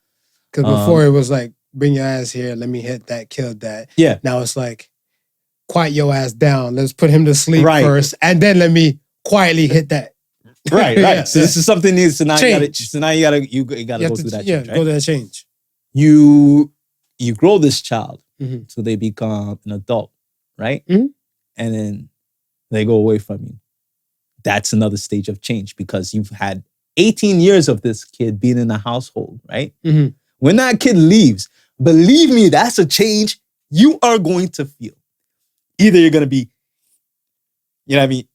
Because before it was like, bring your ass here, let me hit that, kill that. Yeah. Now it's like, quiet your ass down. Let's put him to sleep Right. first, and then let me quietly hit that. Right. Yeah, So this is something new. So now change. you gotta go through that change, right? Go through that change. You grow this child. Mm-hmm. So they become an adult, right? Mm-hmm. And then they go away from you. That's another stage of change, because you've had 18 years of this kid being in a household, right? Mm-hmm. When that kid leaves, believe me, that's a change you are going to feel. Either you're going to be, you know what I mean,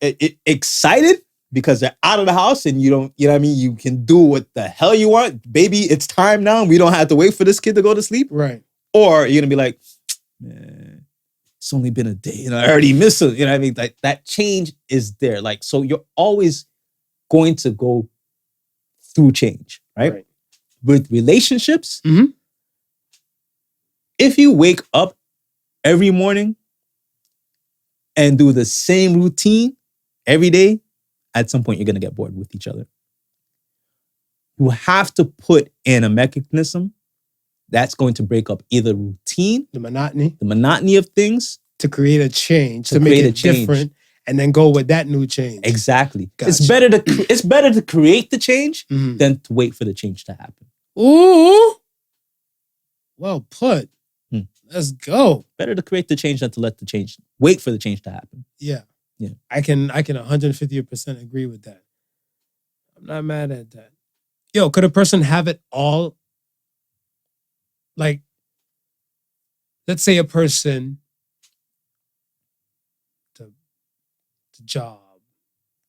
excited because they're out of the house and you don't, you know what I mean, you can do what the hell you want. Baby, it's time now. We don't have to wait for this kid to go to sleep. Right. Or you're going to be like, man, it's only been a day and I already missed it. You know what I mean? Like that change is there. Like, so you're always going to go through change, right? With relationships, if you wake up every morning and do the same routine every day, at some point you're going to get bored with each other. You have to put in a mechanism that's going to break up either routine, the monotony of things, to create a change, to make it different, and then go with that new change. Exactly. Gotcha. It's better to create the change than to wait for the change to happen. Ooh, well put. Let's go. Better to create the change than to wait for the change to happen. Yeah. Yeah. I can 150% agree with that. I'm not mad at that. Yo, could a person have it all? Like, let's say a person, the job,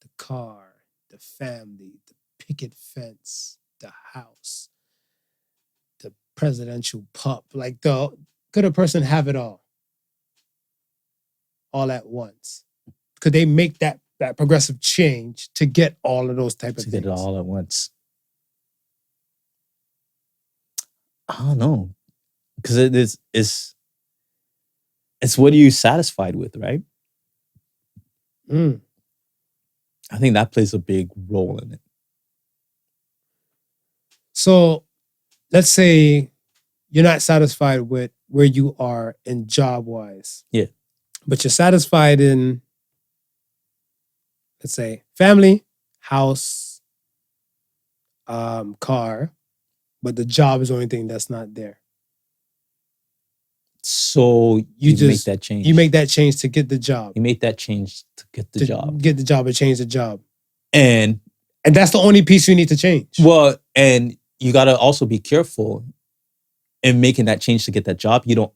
the car, the family, the picket fence, the house, the presidential pup. Like, could a person have it all at once? Could they make that progressive change to get all of those type of things? To get it all at once. I don't know. Because it's what are you satisfied with, right? I think that plays a big role in it. So let's say you're not satisfied with where you are in job-wise. Yeah. But you're satisfied in, let's say, family, house, car, but the job is the only thing that's not there. So you make that change. You make that change to get the job. You make that change to get the job. Get the job and change the job. And that's the only piece you need to change. Well, and you got to also be careful in making that change to get that job. You don't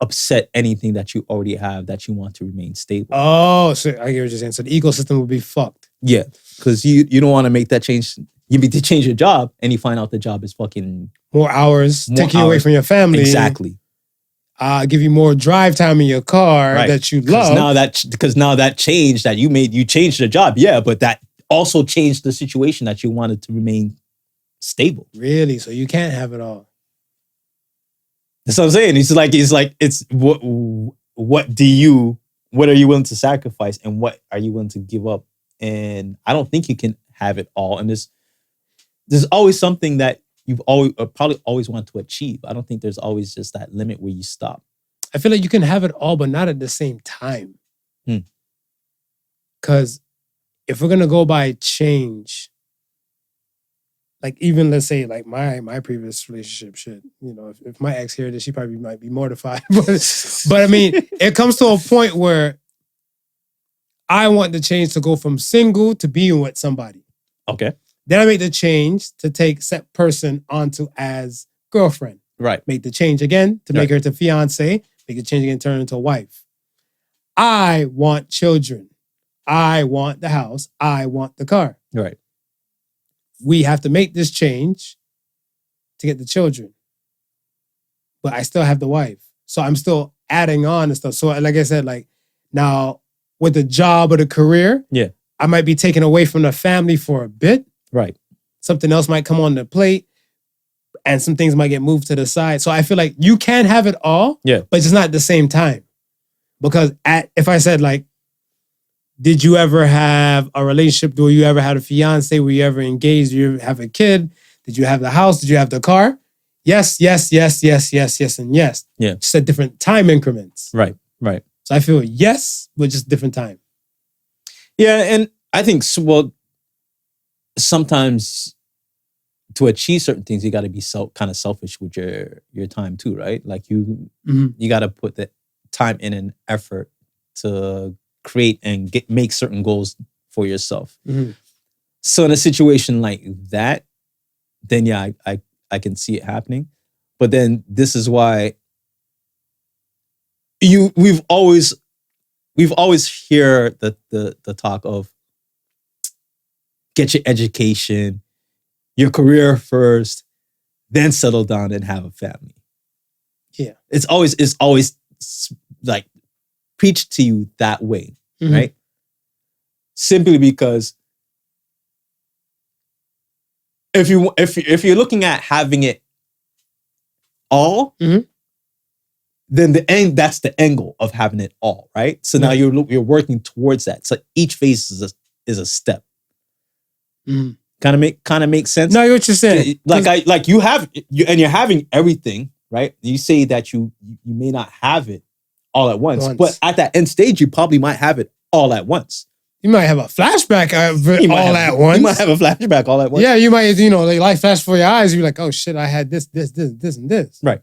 upset anything that you already have that you want to remain stable. Oh, so I get what you're saying. So the ecosystem will be fucked. Yeah, because you don't want to make that change. You need to change your job and you find out the job is fucking... More hours, take you away from your family. Exactly. Give you more drive time in your car that you love. Because now that change that you made, you changed the job. Yeah, but that also changed the situation that you wanted to remain stable. Really? So you can't have it all. That's what I'm saying. It's what are you willing to sacrifice and what are you willing to give up? And I don't think you can have it all. And there's always something that you've always probably always want to achieve. I don't think there's always just that limit where you stop. I feel like you can have it all, but not at the same time. Because if we're gonna go by change, like even let's say like my previous relationship shit, you know, if my ex heard this, she probably might be mortified. but I mean, it comes to a point where I want the change to go from single to being with somebody. Okay. Then I make the change to take set person onto as girlfriend. Right. Make the change again to make her to fiance. Make the change again, turn her into a wife. I want children. I want the house. I want the car. Right. We have to make this change to get the children. But I still have the wife. So I'm still adding on and stuff. So like I said, like now with the job or the career, I might be taken away from the family for a bit. Right. Something else might come on the plate and some things might get moved to the side. So I feel like you can have it all, but just not at the same time. Because if I said like, did you ever have a relationship? Do you ever have a fiance? Were you ever engaged? Did you have a kid? Did you have the house? Did you have the car? Yes, yes, yes, yes, yes, yes, and yes. Yeah. Just at different time increments. Right, right. So I feel yes, but just different time. Yeah, and I think, well, sometimes to achieve certain things, you got to be kind of selfish with your time too, right? Like you got to put the time in and effort to create and make certain goals for yourself. So in a situation like that, then yeah, I can see it happening. But then this is why we've always hear the talk of get your education, your career first, then settle down and have a family. Yeah. It's always like preached to you that way, right? Simply because if you're looking at having it all, then that's the end goal of having it all, right? So now you're working towards that. So each phase is a step. Kind of makes sense. No, what you're saying. Like you're having everything, right? You say that you may not have it all at once, but at that end stage, you probably might have it all at once. You might have a flashback at once. You might have a flashback all at once. Yeah, you might, like life flash before your eyes. You're like, oh shit, I had this, and this. Right.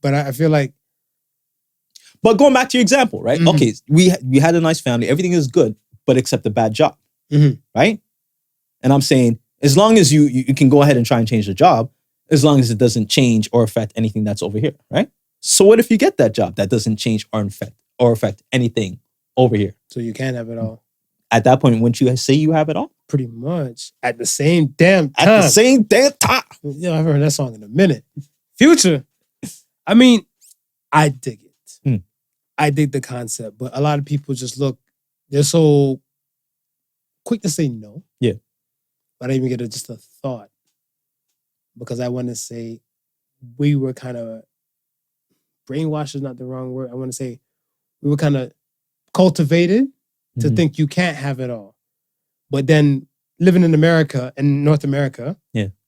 But I feel like. But going back to your example, right? Okay, we had a nice family. Everything is good, but except a bad job, right? And I'm saying, as long as you can go ahead and try and change the job, as long as it doesn't change or affect anything that's over here, right? So what if you get that job that doesn't change or affect anything over here? So you can't have it all. At that point, wouldn't you say you have it all? Pretty much. At the same damn time. At the same damn time. Yeah, I haven't heard that song in a minute. Future. I mean, I dig it. I dig the concept, but a lot of people just they're so quick to say no. Yeah. But I even get just a thought. Because I want to say we were kind of, brainwashed is not the wrong word. I want to say we were kind of cultivated to think you can't have it all. But then living in America, in North America,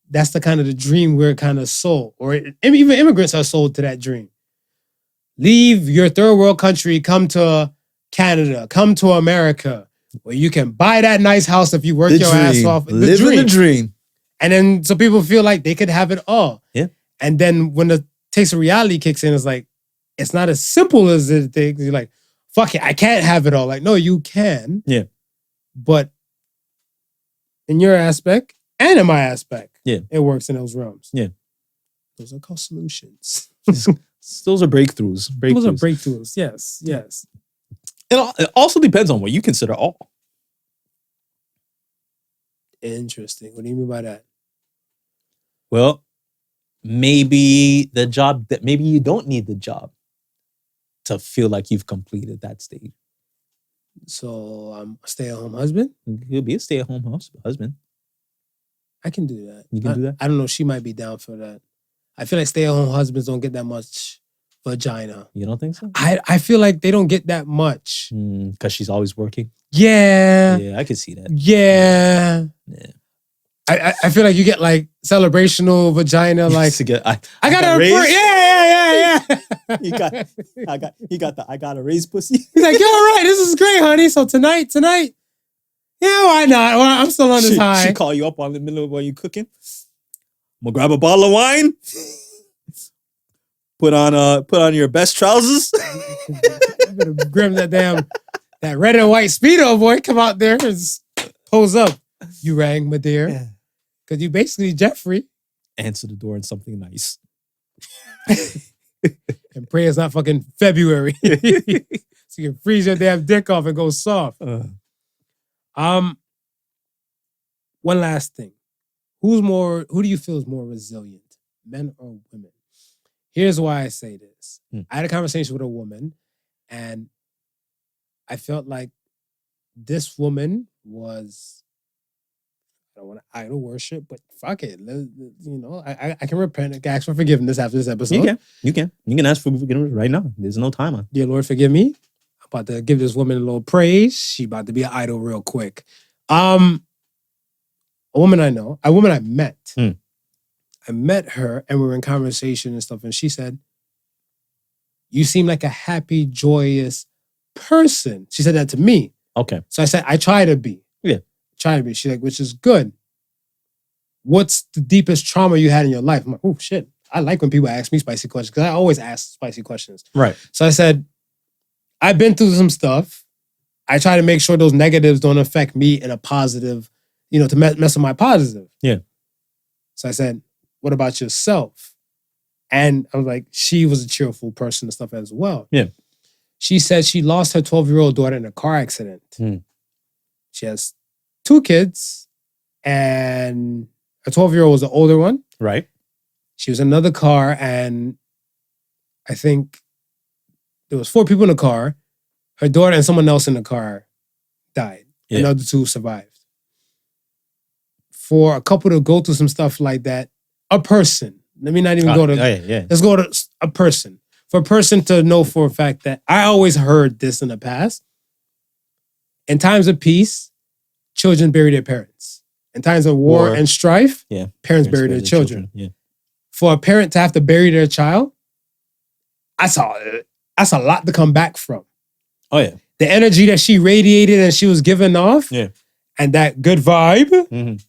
that's the kind of the dream we're kind of sold. Or even immigrants are sold to that dream. Leave your third world country, come to Canada, come to America, where you can buy that nice house if you work your ass off. Living the dream. And then so people feel like they could have it all. Yeah. And then when the taste of reality kicks in, it's like, it's not as simple as it thinks. You're like, fuck it, I can't have it all. Like, no, you can. Yeah. But in your aspect and in my aspect, yeah, it works in those realms. Yeah. Those are called solutions. Those are breakthroughs. Those are breakthroughs. Yes. It also depends on what you consider all. Interesting. What do you mean by that? Well, maybe the job that maybe you don't need the job to feel like you've completed that stage. So I'm a stay-at-home husband? You'll be a stay-at-home husband. I can do that. You can do that? I don't know. She might be down for that. I feel like stay-at-home husbands don't get that much vagina. You don't think so? I feel like they don't get that much. Because she's always working? Yeah. Yeah, I can see that. Yeah. Yeah. I feel like you get like celebrational vagina. Like I got a raise. Yeah. I got a raised pussy. He's like, yo, all right, this is great, honey. So tonight, yeah, why not? Well, I'm still on this high. She call you up on the middle of while you cooking. I'm gonna grab a bottle of wine. Put on your best trousers. You better grab that red and white Speedo, boy. Come out there and pose up. You rang, my dear. Yeah. Because you basically Jeffrey. Answer the door in something nice. And pray it's not fucking February. So you can freeze your damn dick off and go soft. One last thing. Who do you feel is more resilient? Men or women? Here's why I say this. I had a conversation with a woman, and I felt like this woman was, I don't want to idol worship, but fuck it. I can repent and ask for forgiveness after this episode. You can ask for forgiveness right now. There's no timer. Dear Lord, forgive me. I'm about to give this woman a little praise. She about to be an idol real quick. A woman I know, a woman I met. I met her and we were in conversation and stuff, and she said, you seem like a happy, joyous person. She said that to me. Okay. So I said, I try to be. Yeah. Try to be. She's like, which is good. What's the deepest trauma you had in your life? I'm like, oh shit. I like when people ask me spicy questions because I always ask spicy questions. Right. So I said, I've been through some stuff. I try to make sure those negatives don't affect me in a positive, to mess with my positive. Yeah. So I said, what about yourself? And I was like, she was a cheerful person and stuff as well. Yeah. She said she lost her 12-year-old daughter in a car accident. She has 2 kids, and her 12-year-old was the older one. Right. She was in another car, and I think there was 4 people in the car. Her daughter and someone else in the car died. Yeah. And the other 2 survived. For a couple to go through some stuff like that, a person, let me not even go to, let's go to a person. For a person to know for a fact that I always heard this in the past, in times of peace, children bury their parents. In times of war and strife, parents bury their children. Yeah. For a parent to have to bury their child, that's a lot to come back from. Oh, yeah. The energy that she radiated and she was giving off, and that good vibe,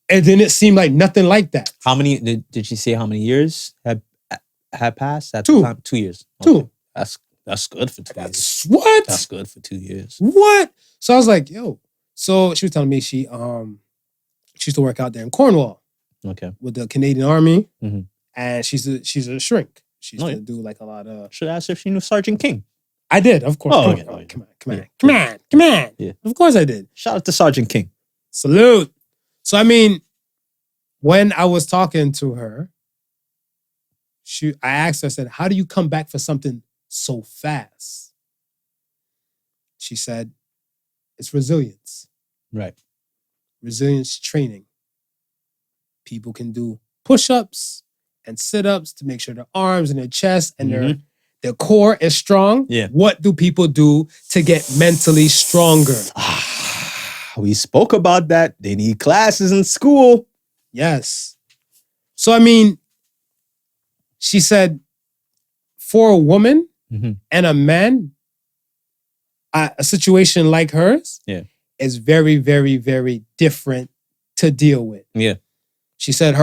it didn't seem like nothing like that. How many, did she say how many years had passed at 2. the time? 2 years. Okay. 2. That's good for 2 years. What? That's good for 2 years. What? So I was like, yo. So she was telling me she used to work out there in Cornwall. Okay. With the Canadian Army. And she's a shrink. She used to do like a lot of... Should ask if she knew Sergeant King. I did, of course. Come on. Yeah. Of course I did. Shout out to Sergeant King. Salute. So I mean, when I was talking to her, I asked her, I said, how do you come back for something so fast? She said, it's resilience. Right. Resilience training. People can do push-ups and sit-ups to make sure their arms and their chest and their core is strong. Yeah. What do people do to get mentally stronger? We spoke about that. They need classes in school. Yes. So, I mean, she said, for a woman and a man, a situation like hers is very, very, very different to deal with. Yeah. She said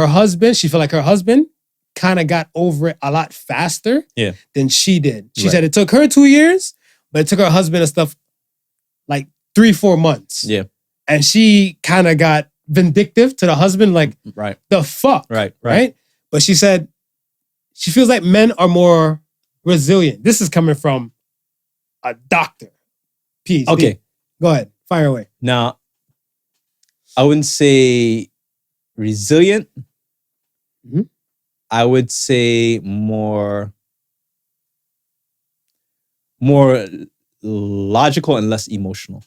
she felt like her husband kind of got over it a lot faster than she did. She said it took her 2 years, but it took her husband and stuff like 3-4 months. Yeah. And she kind of got vindictive to the husband, like, the fuck? Right? But she said she feels like men are more resilient. This is coming from a doctor. PhD. Okay. Go ahead. Fire away. Now, I wouldn't say resilient. Mm-hmm. I would say more logical and less emotional.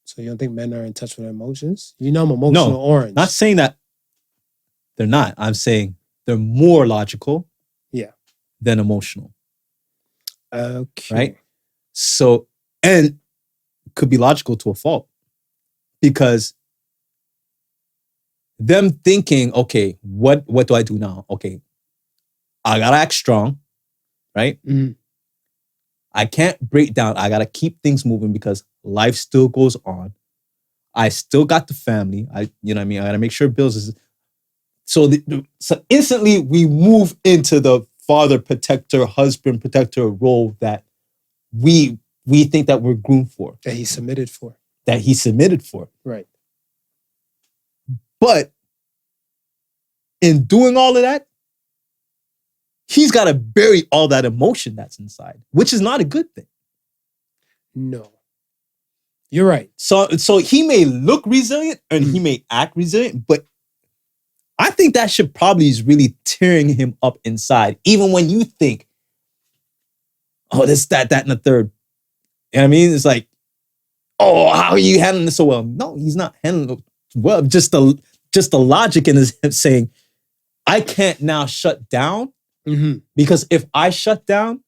So you don't think men are in touch with their emotions? You know I'm emotional orange. Not saying that they're not. I'm saying they're more logical than emotional. Okay. Right? So, and could be logical to a fault. Because them thinking, okay, what do I do now? Okay, I gotta act strong, right? Mm-hmm. I can't break down. I gotta keep things moving because life still goes on. I still got the family. You know what I mean? I gotta make sure bills is. So instantly we move into the father protector, husband protector role that we think that we're groomed for. That he submitted for. Right. Right. But in doing all of that, he's got to bury all that emotion that's inside, which is not a good thing. No. You're right. So he may look resilient and he may act resilient, but I think that shit probably is really tearing him up inside, even when you think, oh, this, that, and the third. You know what I mean? It's like, oh, how are you handling this so well? No, he's not handling it well. Just the logic in his head saying, I can't now shut down because if I shut down,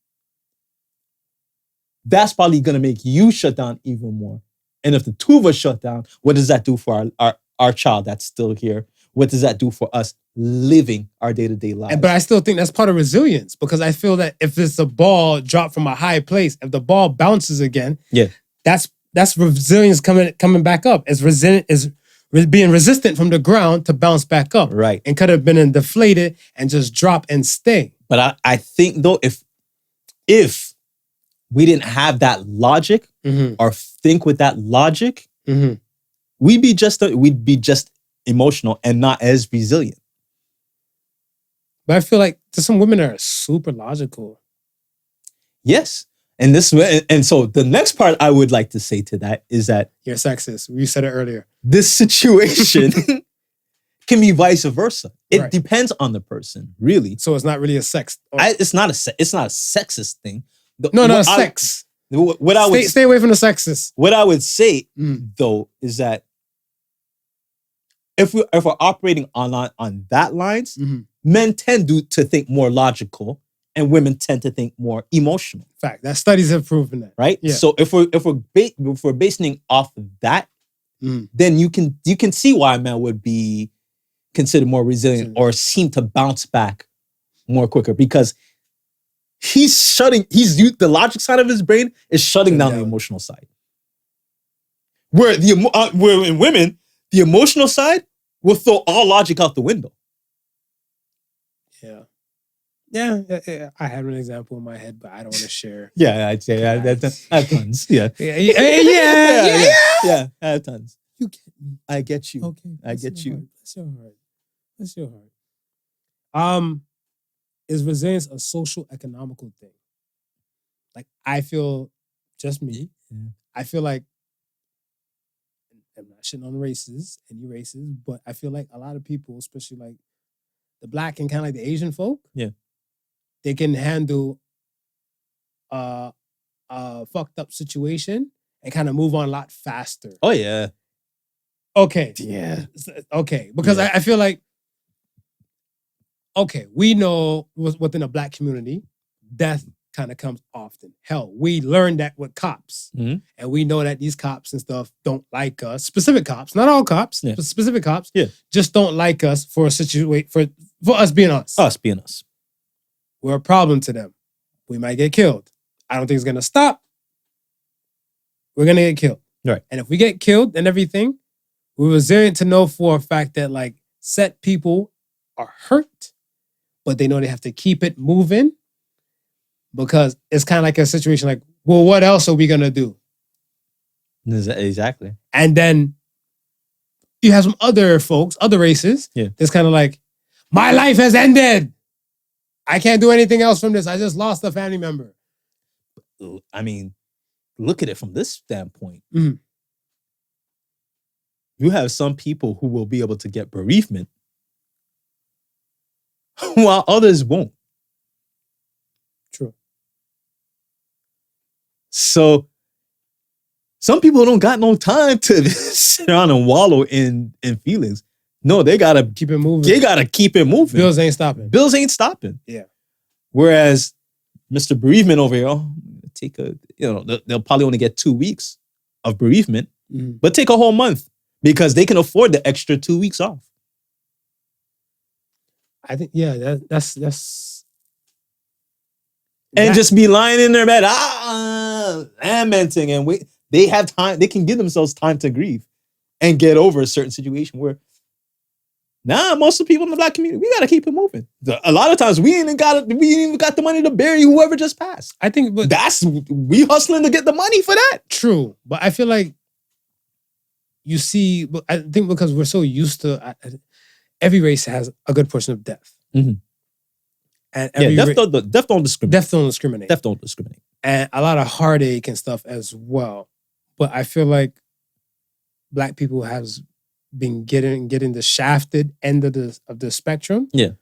that's probably going to make you shut down even more. And if the two of us shut down, what does that do for our child that's still here? What does that do for us living our day-to-day lives? But I still think that's part of resilience because I feel that if it's a ball dropped from a high place, if the ball bounces again, that's resilience coming back up. It's being resistant from the ground to bounce back up. Right. And could have been deflated and just drop and stay. But I think though, if we didn't have that logic or think with that logic, we'd be just emotional and not as resilient. But I feel like there's some women that are super logical. Yes. And so the next part I would like to say to that is that you're sexist. You said it earlier. This situation can be vice versa. It depends on the person, really. So it's not really a sex. It's not a sexist thing. Sex. Stay away from the sexist. What I would say though is that if we're operating on that lines, men tend to think more logical and women tend to think more emotional. Fact. That studies have proven that. Right? Yeah. So if we're basing it off of that, then you can see why a man would be considered more resilient or seem to bounce back more quicker because the logic side of his brain is shutting down the emotional side. Where in women, the emotional side will throw all logic out the window. Yeah. I have an example in my head, but I don't want to share. Yeah, I'd say I have tons. Yeah. Yeah, I have tons. You get me. I get you. Okay. I get you. Bless your heart. Is resilience a social economical thing? Like I feel, just me. I feel like I'm not shitting on any races, but I feel like a lot of people, especially like the black and kind of like the Asian folk, they can handle a fucked up situation and kind of move on a lot faster. Oh yeah. Okay. Yeah. Okay. Because I feel like, we know within a black community, death kind of comes often. Hell, we learned that with cops. And we know that these cops and stuff don't like us. Specific cops, not all cops, but specific cops just don't like us for a situation, for us being us. Us being us. We're a problem to them. We might get killed. I don't think it's going to stop. We're going to get killed. Right. And if we get killed and everything, we're resilient to know for a fact that like set people are hurt, but they know they have to keep it moving because it's kind of like a situation like, well, what else are we going to do? Exactly. And then you have some other folks, other races, that's kind of like, my life has ended. I can't do anything else from this. I just lost a family member. I mean, look at it from this standpoint. Mhm. You have some people who will be able to get bereavement while others won't. True. So some people don't got no time to sit around and wallow in feelings. No, they gotta keep it moving. They gotta keep it moving. Bills ain't stopping. Bills ain't stopping. Yeah. Whereas Mr. Bereavement over here, they'll probably only get 2 weeks of bereavement, but take a whole month because they can afford the extra 2 weeks off. I think, that's and just be lying in their bed, lamenting, and they have time. They can give themselves time to grieve and get over a certain situation. Where most of the people in the Black community, we gotta keep it moving. A lot of times we ain't even got the money to bury whoever just passed. I think, but we hustling to get the money for that. True, but I feel like you see, I think because we're so used to every race has a good portion of death. Mm-hmm. And every death don't discriminate. Death don't discriminate. And a lot of heartache and stuff as well. But I feel like Black people has been getting the shafted end of the spectrum. Yeah.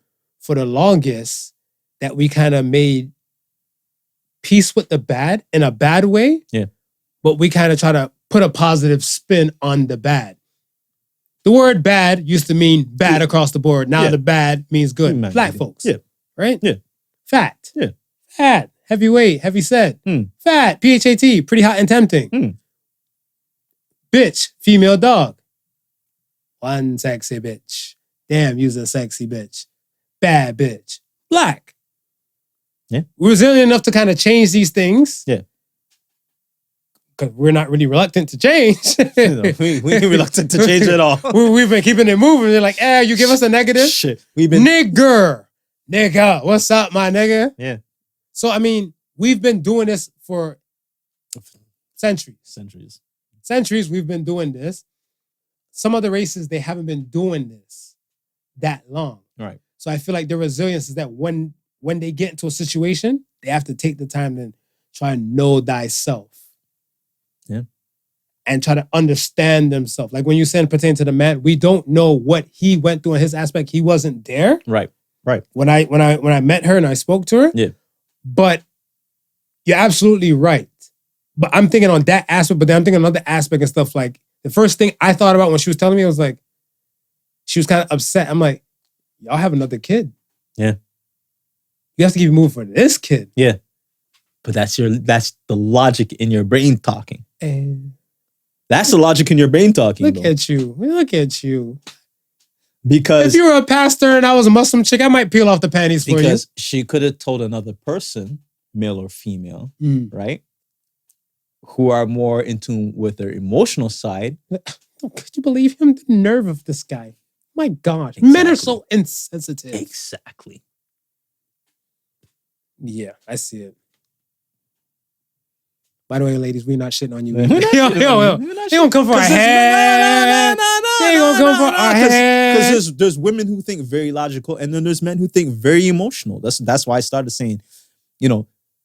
For the longest, that we kind of made peace with the bad in a bad way. Yeah. But we kind of try to put a positive spin on the bad. The word bad used to mean bad across the board. Now the bad means good. Black folks. Yeah. Right? Yeah. Fat. Yeah. Fat. Heavyweight. Heavy set. Fat. PHAT. Pretty hot and tempting. Bitch. Female dog. One sexy bitch. Damn, you's a sexy bitch. Bad bitch. Black. Yeah. We're resilient enough to kind of change these things. Yeah. Because we're not really reluctant to change. we ain't reluctant to change at all. We've been keeping it moving. They're like, you give us a negative? Shit. We've been... Nigga, what's up, my nigga? Yeah. So, I mean, we've been doing this for centuries. Centuries we've been doing this. Some other races, they haven't been doing this that long. Right. So I feel like their resilience is that when they get into a situation, they have to take the time to try and know thyself. Yeah. And try to understand themselves. Like when you said pertaining to the man, we don't know what he went through in his aspect. He wasn't there. Right. When I met her and I spoke to her. Yeah. But you're absolutely right. But I'm thinking on that aspect, but then I'm thinking another aspect and stuff like the first thing I thought about when she was telling me, I was like, she was kind of upset. I'm like, y'all have another kid. Yeah. You have to keep moving for this kid. Yeah. But that's the logic in your brain talking. And that's the logic in your brain talking. Look at you. Because if you were a pastor and I was a Muslim chick, I might peel off the panties for you. Because she could have told another person, male or female, right? Who are more in tune with their emotional side. Could you believe him? The nerve of this guy. My God. Exactly. Men are so insensitive. Exactly. Yeah, I see it. By the way, ladies, we're not shitting on you. Yo. They gonna come for our head. They gonna come for our head. Because there's women who think very logical, and then there's men who think very emotional. That's why I started saying,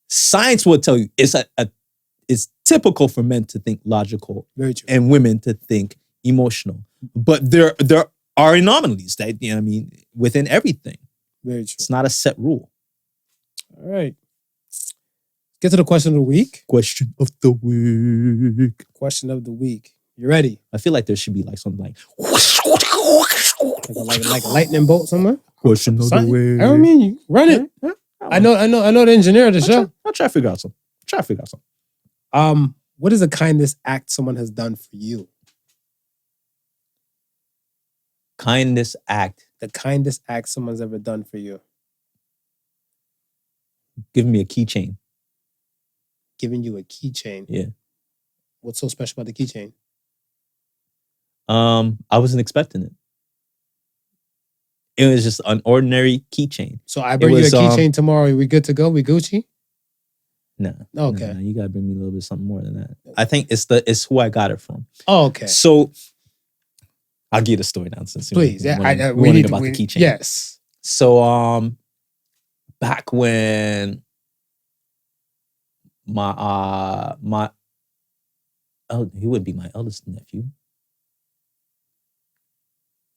science will tell you it's typical for men to think logical, very true, and women to think emotional. But there are anomalies that within everything. Very true. It's not a set rule. All right. Get to the question of the week. Question of the week. You ready? I feel like there should be like something like a lightning bolt somewhere. Question of the week. I don't mean you. Run it. I know the engineer of the show. I'll try to figure out something. What is a kindness act someone has done for you? Kindness act. The kindest act someone's ever done for you. Give me a keychain. Giving you a keychain. Yeah. What's so special about the keychain? I wasn't expecting it. It was just an ordinary keychain. So I bring you a keychain tomorrow. Are we good to go? We Gucci? No. Okay. No, you gotta bring me a little bit something more than that. I think it's who I got it from. Oh, okay. So I'll give you the story now since please. we need about the keychain. Yes. So back when my he would be my eldest nephew.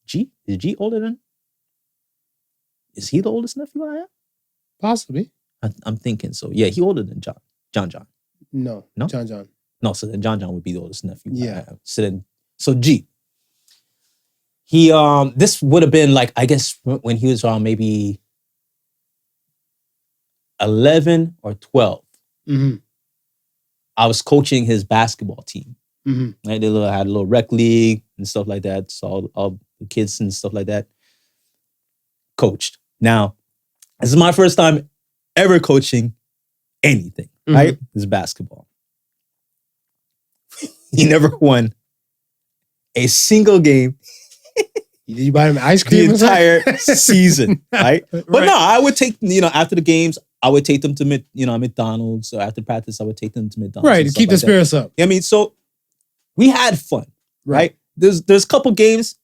G? Is G older than? Is he the oldest nephew I have? Possibly. I'm thinking so. Yeah, he older than John. No. John. No, so then John would be the oldest nephew. Yeah. So G. He this would have been like, I guess when he was around maybe 11 or 12. Mm-hmm. I was coaching his basketball team. Mm-hmm. Right? They had a little rec league and stuff like that. So all the kids and stuff like that coached. Now, this is my first time ever coaching anything, right? It's basketball. He never won a single game. Did you buy him ice cream? The entire season, right? But no, I would take, after the games, I would take them to McDonald's. So after practice, I would take them to McDonald's. Right, to keep the spirits up. I mean, so we had fun, right? There's a couple games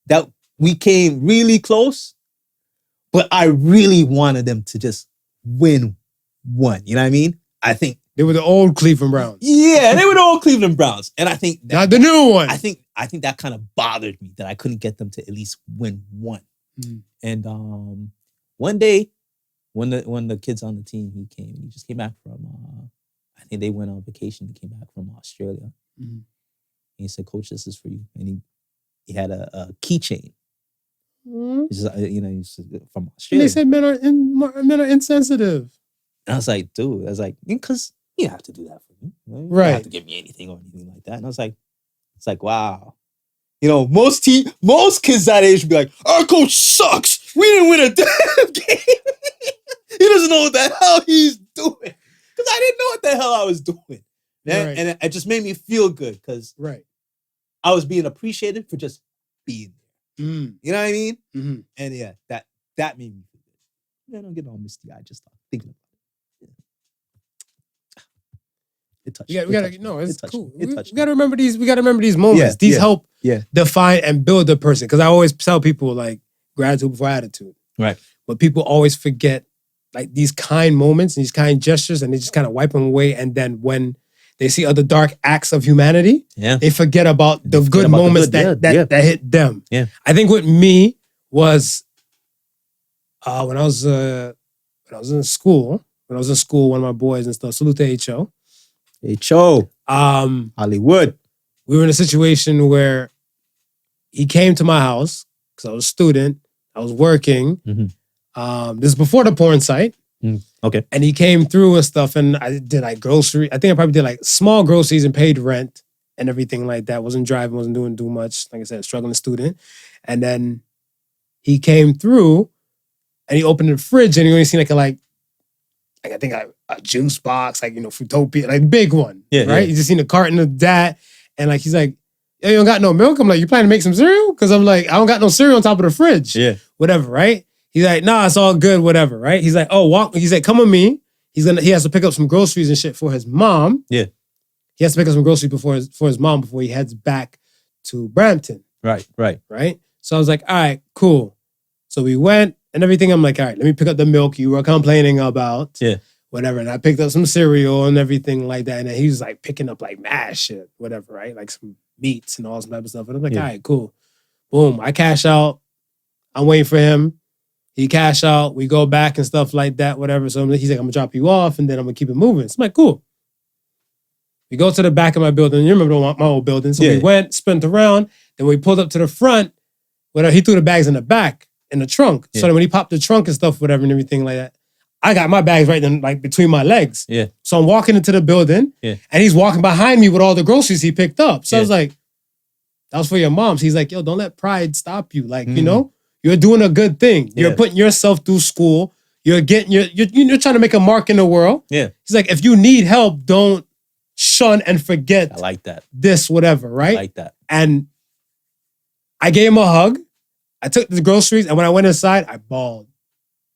that we came really close, but I really wanted them to just win one. You know what I mean? I think they were the old Cleveland Browns. Yeah, they were the old Cleveland Browns, and I think not the new one. I think that kind of bothered me that I couldn't get them to at least win one. And one day, when the kids on the team, he just came back from. I think they went on vacation. He came back from Australia. And he said, "Coach, this is for you." And he had a keychain. He's from Australia. And they said men are insensitive. And I was like, dude, because you don't have to do that for me. You right. don't have to give me anything or anything like that. And I was like, it's like, wow. Most kids that age would be like, our coach sucks. We didn't win a damn game. He doesn't know what the hell he's doing. Because I didn't know what the hell I was doing. Right. And it just made me feel good because I was being appreciated for just being there. You know what I mean? Mm-hmm. And yeah, that made me feel good. I don't get all misty eyed just thinking about it. It touched. Yeah, it's cool. We gotta remember these. We gotta remember these moments. These help define and build a person. Because I always tell people like gratitude before attitude. Right. But people always forget like these kind moments and these kind gestures, and they just kind of wipe them away. And then when they see other dark acts of humanity, they forget about the good moments that hit them. Yeah. I think with me was when I was in school. When I was in school, one of my boys and stuff. Salute to H.O. Hollywood. We were in a situation where he came to my house because I was a student. I was working. This is before the porn site. Okay. And he came through and stuff, and I did like grocery. I think I probably did like small groceries and paid rent and everything like that. Wasn't driving, wasn't doing too much. Like I said, struggling student. And then he came through and he opened the fridge and he only seen I think a juice box, Fruitopia, like big one, right? He just seen a carton of that, and like he's like, "Yo, you don't got no milk?" I'm like, "You planning to make some cereal?" Because I'm like, "I don't got no cereal on top of the fridge." Yeah, whatever, right? He's like, "Nah, it's all good, whatever," right? He's like, "Oh, walk." He's like, "Come with me." He has to pick up some groceries and shit for his mom. Yeah, he has to pick up some groceries for his mom before he heads back to Brampton. Right. So I was like, "All right, cool." So we went. And everything, I'm like, all right, let me pick up the milk you were complaining about. Yeah. Whatever. And I picked up some cereal and everything like that. And then he was like picking up like mad shit, whatever, right? Like some meats and all some type of stuff. And I'm like, all right, cool. Boom. I cash out. I'm waiting for him. He cash out. We go back and stuff like that, whatever. So he's like, I'm going to drop you off and then I'm going to keep it moving. So I'm like, cool. We go to the back of my building. You remember my old building. So we went, spent around. Then we pulled up to the front. He threw the bags in the back. In the trunk. So then when he popped the trunk and stuff, whatever, and everything like that, I got my bags right then, like between my legs. Yeah. So I'm walking into the building and he's walking behind me with all the groceries he picked up. So I was like, that was for your mom. So he's like, yo, don't let pride stop you. Like, you're doing a good thing. You're putting yourself through school. You're trying to make a mark in the world. Yeah. He's like, if you need help, don't shun and forget I like that. this, whatever, right? I like that. And I gave him a hug. I took the groceries, and when I went inside, I bawled.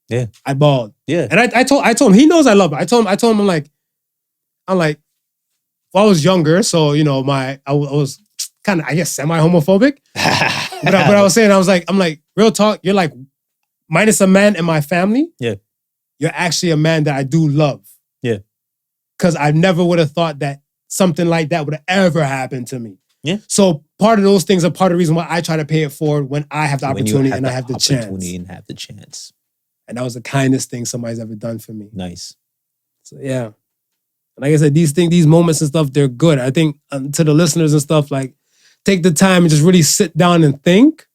Yeah. I bawled. Yeah. And I told him, he knows I love him. I told him, I'm like, well, I was younger, so I was kind of, I guess, semi-homophobic. But I was saying, I'm like, real talk, you're like, minus a man in my family, yeah, you're actually a man that I do love. Yeah. Because I never would have thought that something like that would have ever happened to me. Yeah. So part of those things are part of the reason why I try to pay it forward when I have the opportunity and I have the chance. And have the chance. And that was the kindest thing somebody's ever done for me. Nice. So yeah. And like I said, these moments and stuff, they're good. I think to the listeners and stuff, like, take the time and just really sit down and think,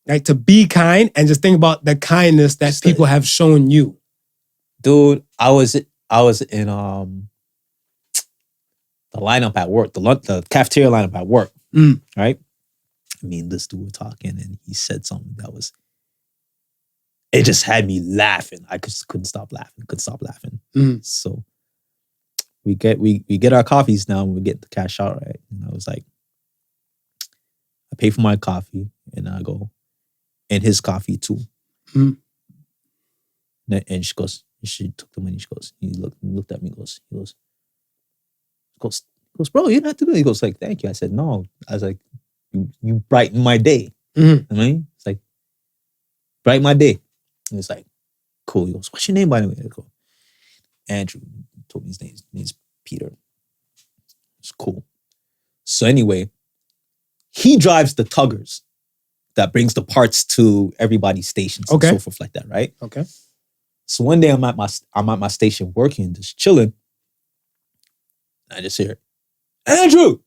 like, to be kind and just think about the kindness that just people have shown you. Dude, I was in the lineup at work, the cafeteria lineup at work, right? I mean, this dude was talking and he said something that was, it just had me laughing. I just couldn't stop laughing. So we get our coffees now and we get the cash out, right? And I was like, I pay for my coffee and I go, and his coffee too. And she goes, she took the money, he looked at me, he goes, bro, you don't have to do it. He goes like, thank you. I said, no. I was like, you brighten my day. I mean, it's like, brighten my day. And it's like, cool. He goes, what's your name, by the way? I go, Andrew. Told me his name's Peter. It's cool. So anyway, he drives the tuggers that brings the parts to everybody's stations and so forth like that, right? Okay. So one day I'm at my station working, just chilling. I just hear, Andrew!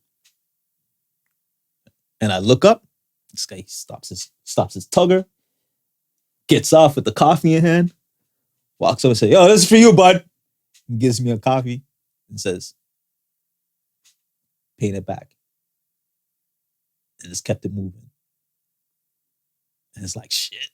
And I look up, this guy stops his tugger, gets off with the coffee in hand, walks over and says, yo, this is for you, bud. He gives me a coffee and says, paying it back. And just kept it moving. And it's like, shit.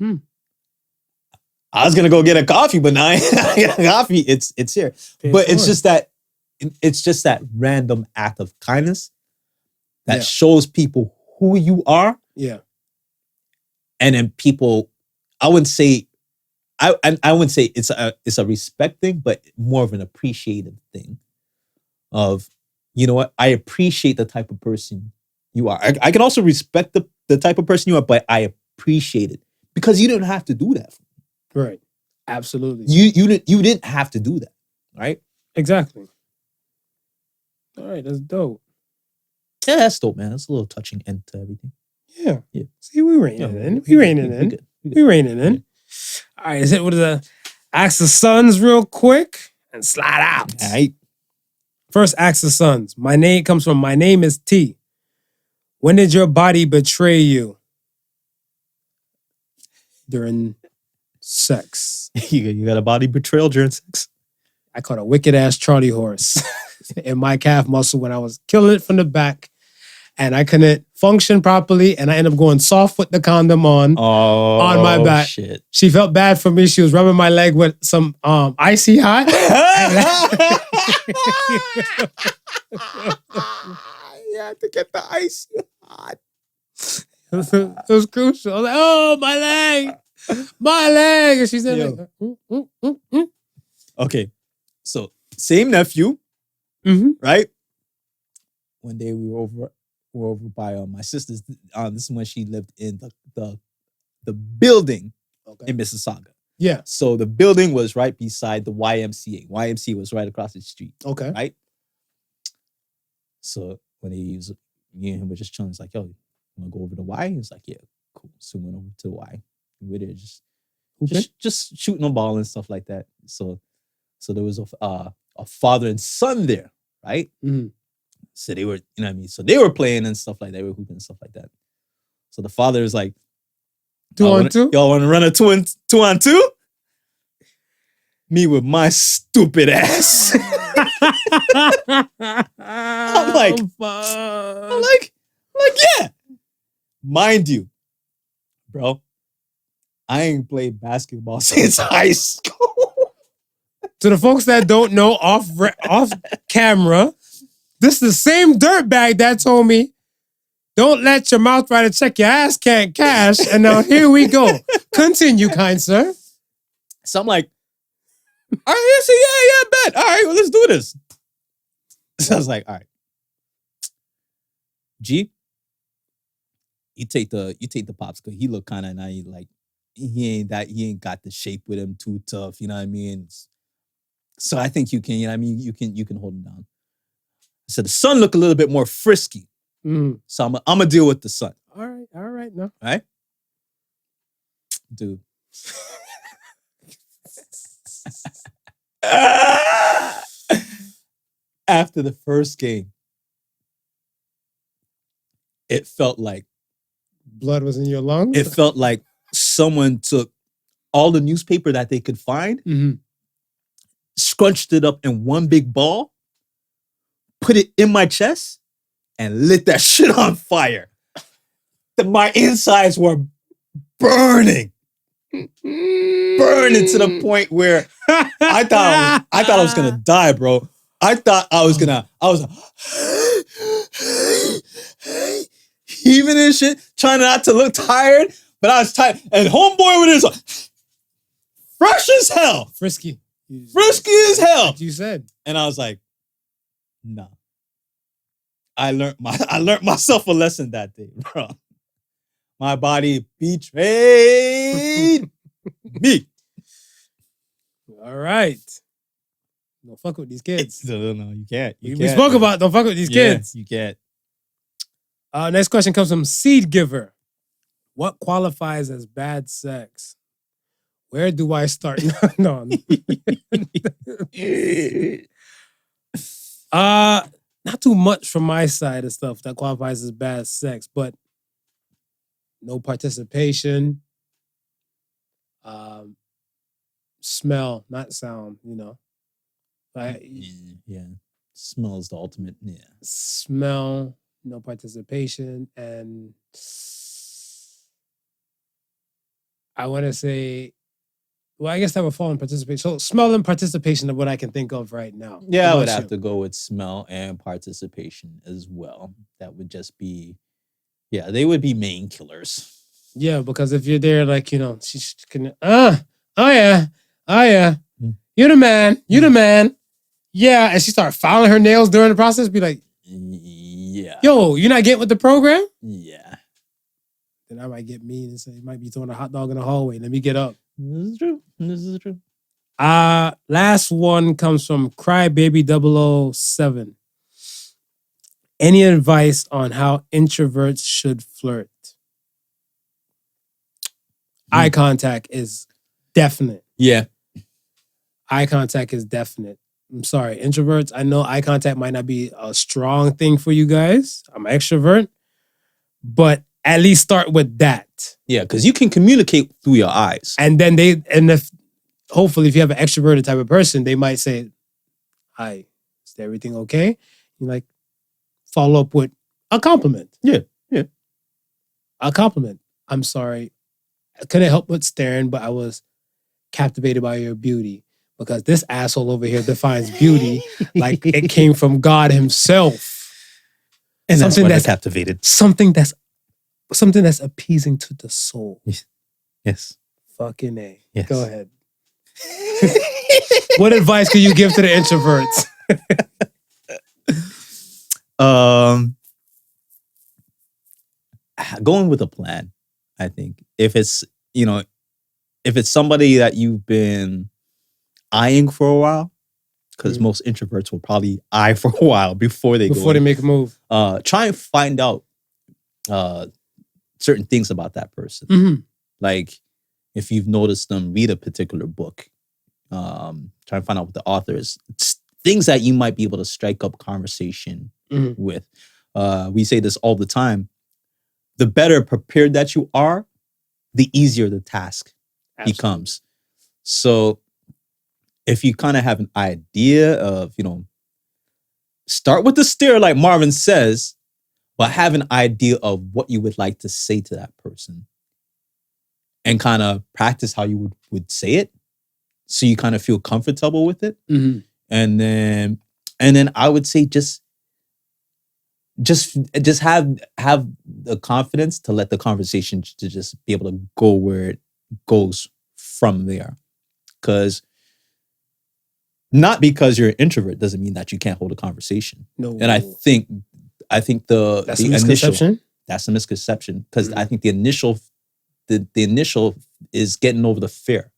I was gonna go get a coffee, but now I ain't get a coffee. It's here. But it's just that random act of kindness that shows people who you are. Yeah. And then people, I wouldn't say it's a respect thing, but more of an appreciative thing. Of, you know what, I appreciate the type of person you are. I can also respect the type of person you are, but I appreciate it because you didn't have to do that for me. Right. Absolutely. You didn't have to do that, right? Exactly. All right, that's dope. Yeah, that's dope, man. That's a little touching end to everything. Yeah. Yeah. See, we reining in. We reining in. We reining in. All right, is it with the ask the sons real quick and slide out. All right. First, ask the sons. My name is T. When did your body betray you? During sex. You got a body betrayal during sex? I caught a wicked ass Charlie horse in my calf muscle when I was killing it from the back, and I couldn't function properly, and I ended up going soft with the condom on my back. Shit. She felt bad for me. She was rubbing my leg with some icy hot. You have to get the icy hot. It was crucial. I was like, oh, my leg. And she said, like, Okay. So, same nephew, right? One day we were over by my sister's. This is when she lived in the building in Mississauga. Yeah. So the building was right beside the YMCA. YMCA was right across the street. Okay. Right? So when me and him were just chilling, it's like, yo, you want to go over to Y? He's like, yeah, cool. So we went over to Y. We were there just shooting a ball and stuff like that. So there was a father and son there, right? Mm-hmm. So they were, you know what I mean? So they were playing and stuff like that. They were hooping and stuff like that. So the father is like, 2-on-2? Y'all want to run a 2-on-2? Me with my stupid ass. I'm like, yeah. Mind you, bro, I ain't played basketball since high school. To the folks that don't know, off camera, this is the same dirtbag that told me, don't let your mouth writer check your ass can't cash. And now here we go. Continue, kind sir. So I'm like, all right, so yeah, bet. All right, well, let's do this. So I was like, all right. G, you take the pops because he look kind of naive, like he ain't got the shape with him too tough, you know what I mean? So I think you can, you know what I mean? You can hold him down. So the son look a little bit more frisky. So I'm gonna deal with the son. All right, no. All right? Dude. After the first game, it felt like blood was in your lungs? It felt like someone took all the newspaper that they could find, scrunched it up in one big ball, put it in my chest, and lit that shit on fire. My insides were burning. Burning to the point where I thought I was gonna die, bro. I was heaving and shit, trying not to look tired, but I was tired. And homeboy with his fresh as hell. Frisky as hell. Like you said. And I was like, nah. I learned myself a lesson that day, bro. My body betrayed me. All right. Don't fuck with these kids. No, you can't. We spoke about don't fuck with these kids. You can't. Next question comes from Seed Giver. What qualifies as bad sex? Where do I start? No. Not too much from my side of stuff that qualifies as bad sex, but no participation, smell, not sound, you know. Yeah. Smell is the ultimate. Yeah. Smell, no participation, and I want to say, well, I guess that would fall in participation. So smell and participation are what I can think of right now. Yeah, I would have to go with smell and participation as well. That would just be, yeah, they would be main killers. Yeah, because if you're there, like, you know, she's can, oh yeah, you're the man, yeah, and she started filing her nails during the process, be like, yeah, yo, you're not getting with the program? Yeah. Then I might get mean and say, you might be throwing a hot dog in the hallway. Let me get up. This is true. Last one comes from Crybaby007. Any advice on how introverts should flirt? Eye contact is definite. Yeah. Eye contact is definite. I'm sorry, introverts, I know eye contact might not be a strong thing for you guys. I'm an extrovert. But at least start with that. Yeah, because you can communicate through your eyes. And then if hopefully if you have an extroverted type of person, they might say, hi, is everything okay? You like follow up with a compliment. Yeah. A compliment. I'm sorry. I couldn't help but staring, but I was captivated by your beauty. Because this asshole over here defines beauty like it came from God himself. And that's why they're captivated. Something that's appeasing to the soul. Yes. Fucking A. Yes. Go ahead. What advice could you give to the introverts? Going with a plan, I think. If it's somebody that you've been eyeing for a while, because most introverts will probably eye for a while before they make a move. Try and find out certain things about that person. Like if you've noticed them read a particular book, try and find out what the author is. It's things that you might be able to strike up conversation with. We say this all the time. The better prepared that you are, the easier the task becomes. So if you kind of have an idea of, start with the stare like Marvin says, but have an idea of what you would like to say to that person and kind of practice how you would say it. so you kind of feel comfortable with it. Mm-hmm. And then I would say just have the confidence to let the conversation to just be able to go where it goes from there. Because not because you're an introvert doesn't mean that you can't hold a conversation. No. And I think that's the a misconception. that's a misconception, because I think the initial is getting over the fear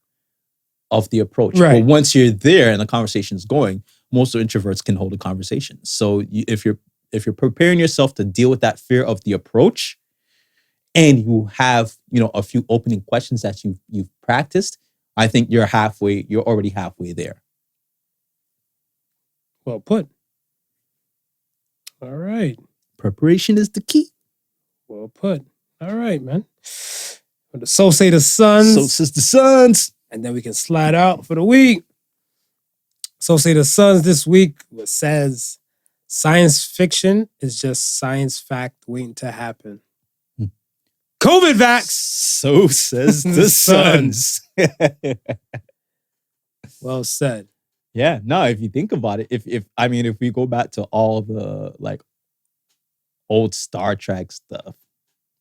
of the approach. Right. But once you're there and the conversation is going, most of introverts can hold a conversation. So if you're preparing yourself to deal with that fear of the approach, and you have, a few opening questions that you've practiced, I think you're already halfway there. Well put. All right. Preparation is the key. Well put. All right, man. Well, so say the Suns. So says the Suns. And then we can slide out for the week. So say the Suns this week says science fiction is just science fact waiting to happen. COVID vax. So says the Suns. Well said. Yeah, no, if you think about it, if we go back to all the old Star Trek stuff,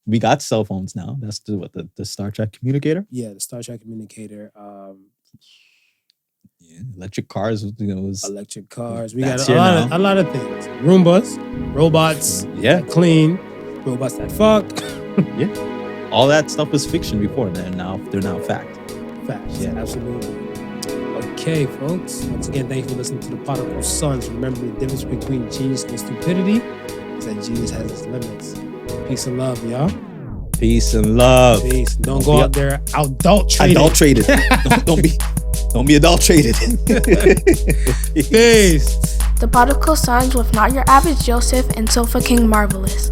we got cell phones now. That's the Star Trek communicator. Yeah, the Star Trek communicator. Electric cars, Electric cars. We got a lot of things. Roombas, robots, that clean, robots that fuck. Yeah, all that stuff was fiction before. They're now fact. Facts. Yeah, absolutely. Okay, folks. Once again, thank you for listening to the Podical Sons. Remember, the difference between genius and stupidity is that genius has its limits. Peace and love, y'all. Peace and love. Peace. Don't go out there adulterated. Don't be adulterated. Peace. The Podical Sons with Not Your Average Joseph and Sofa King Marvelous.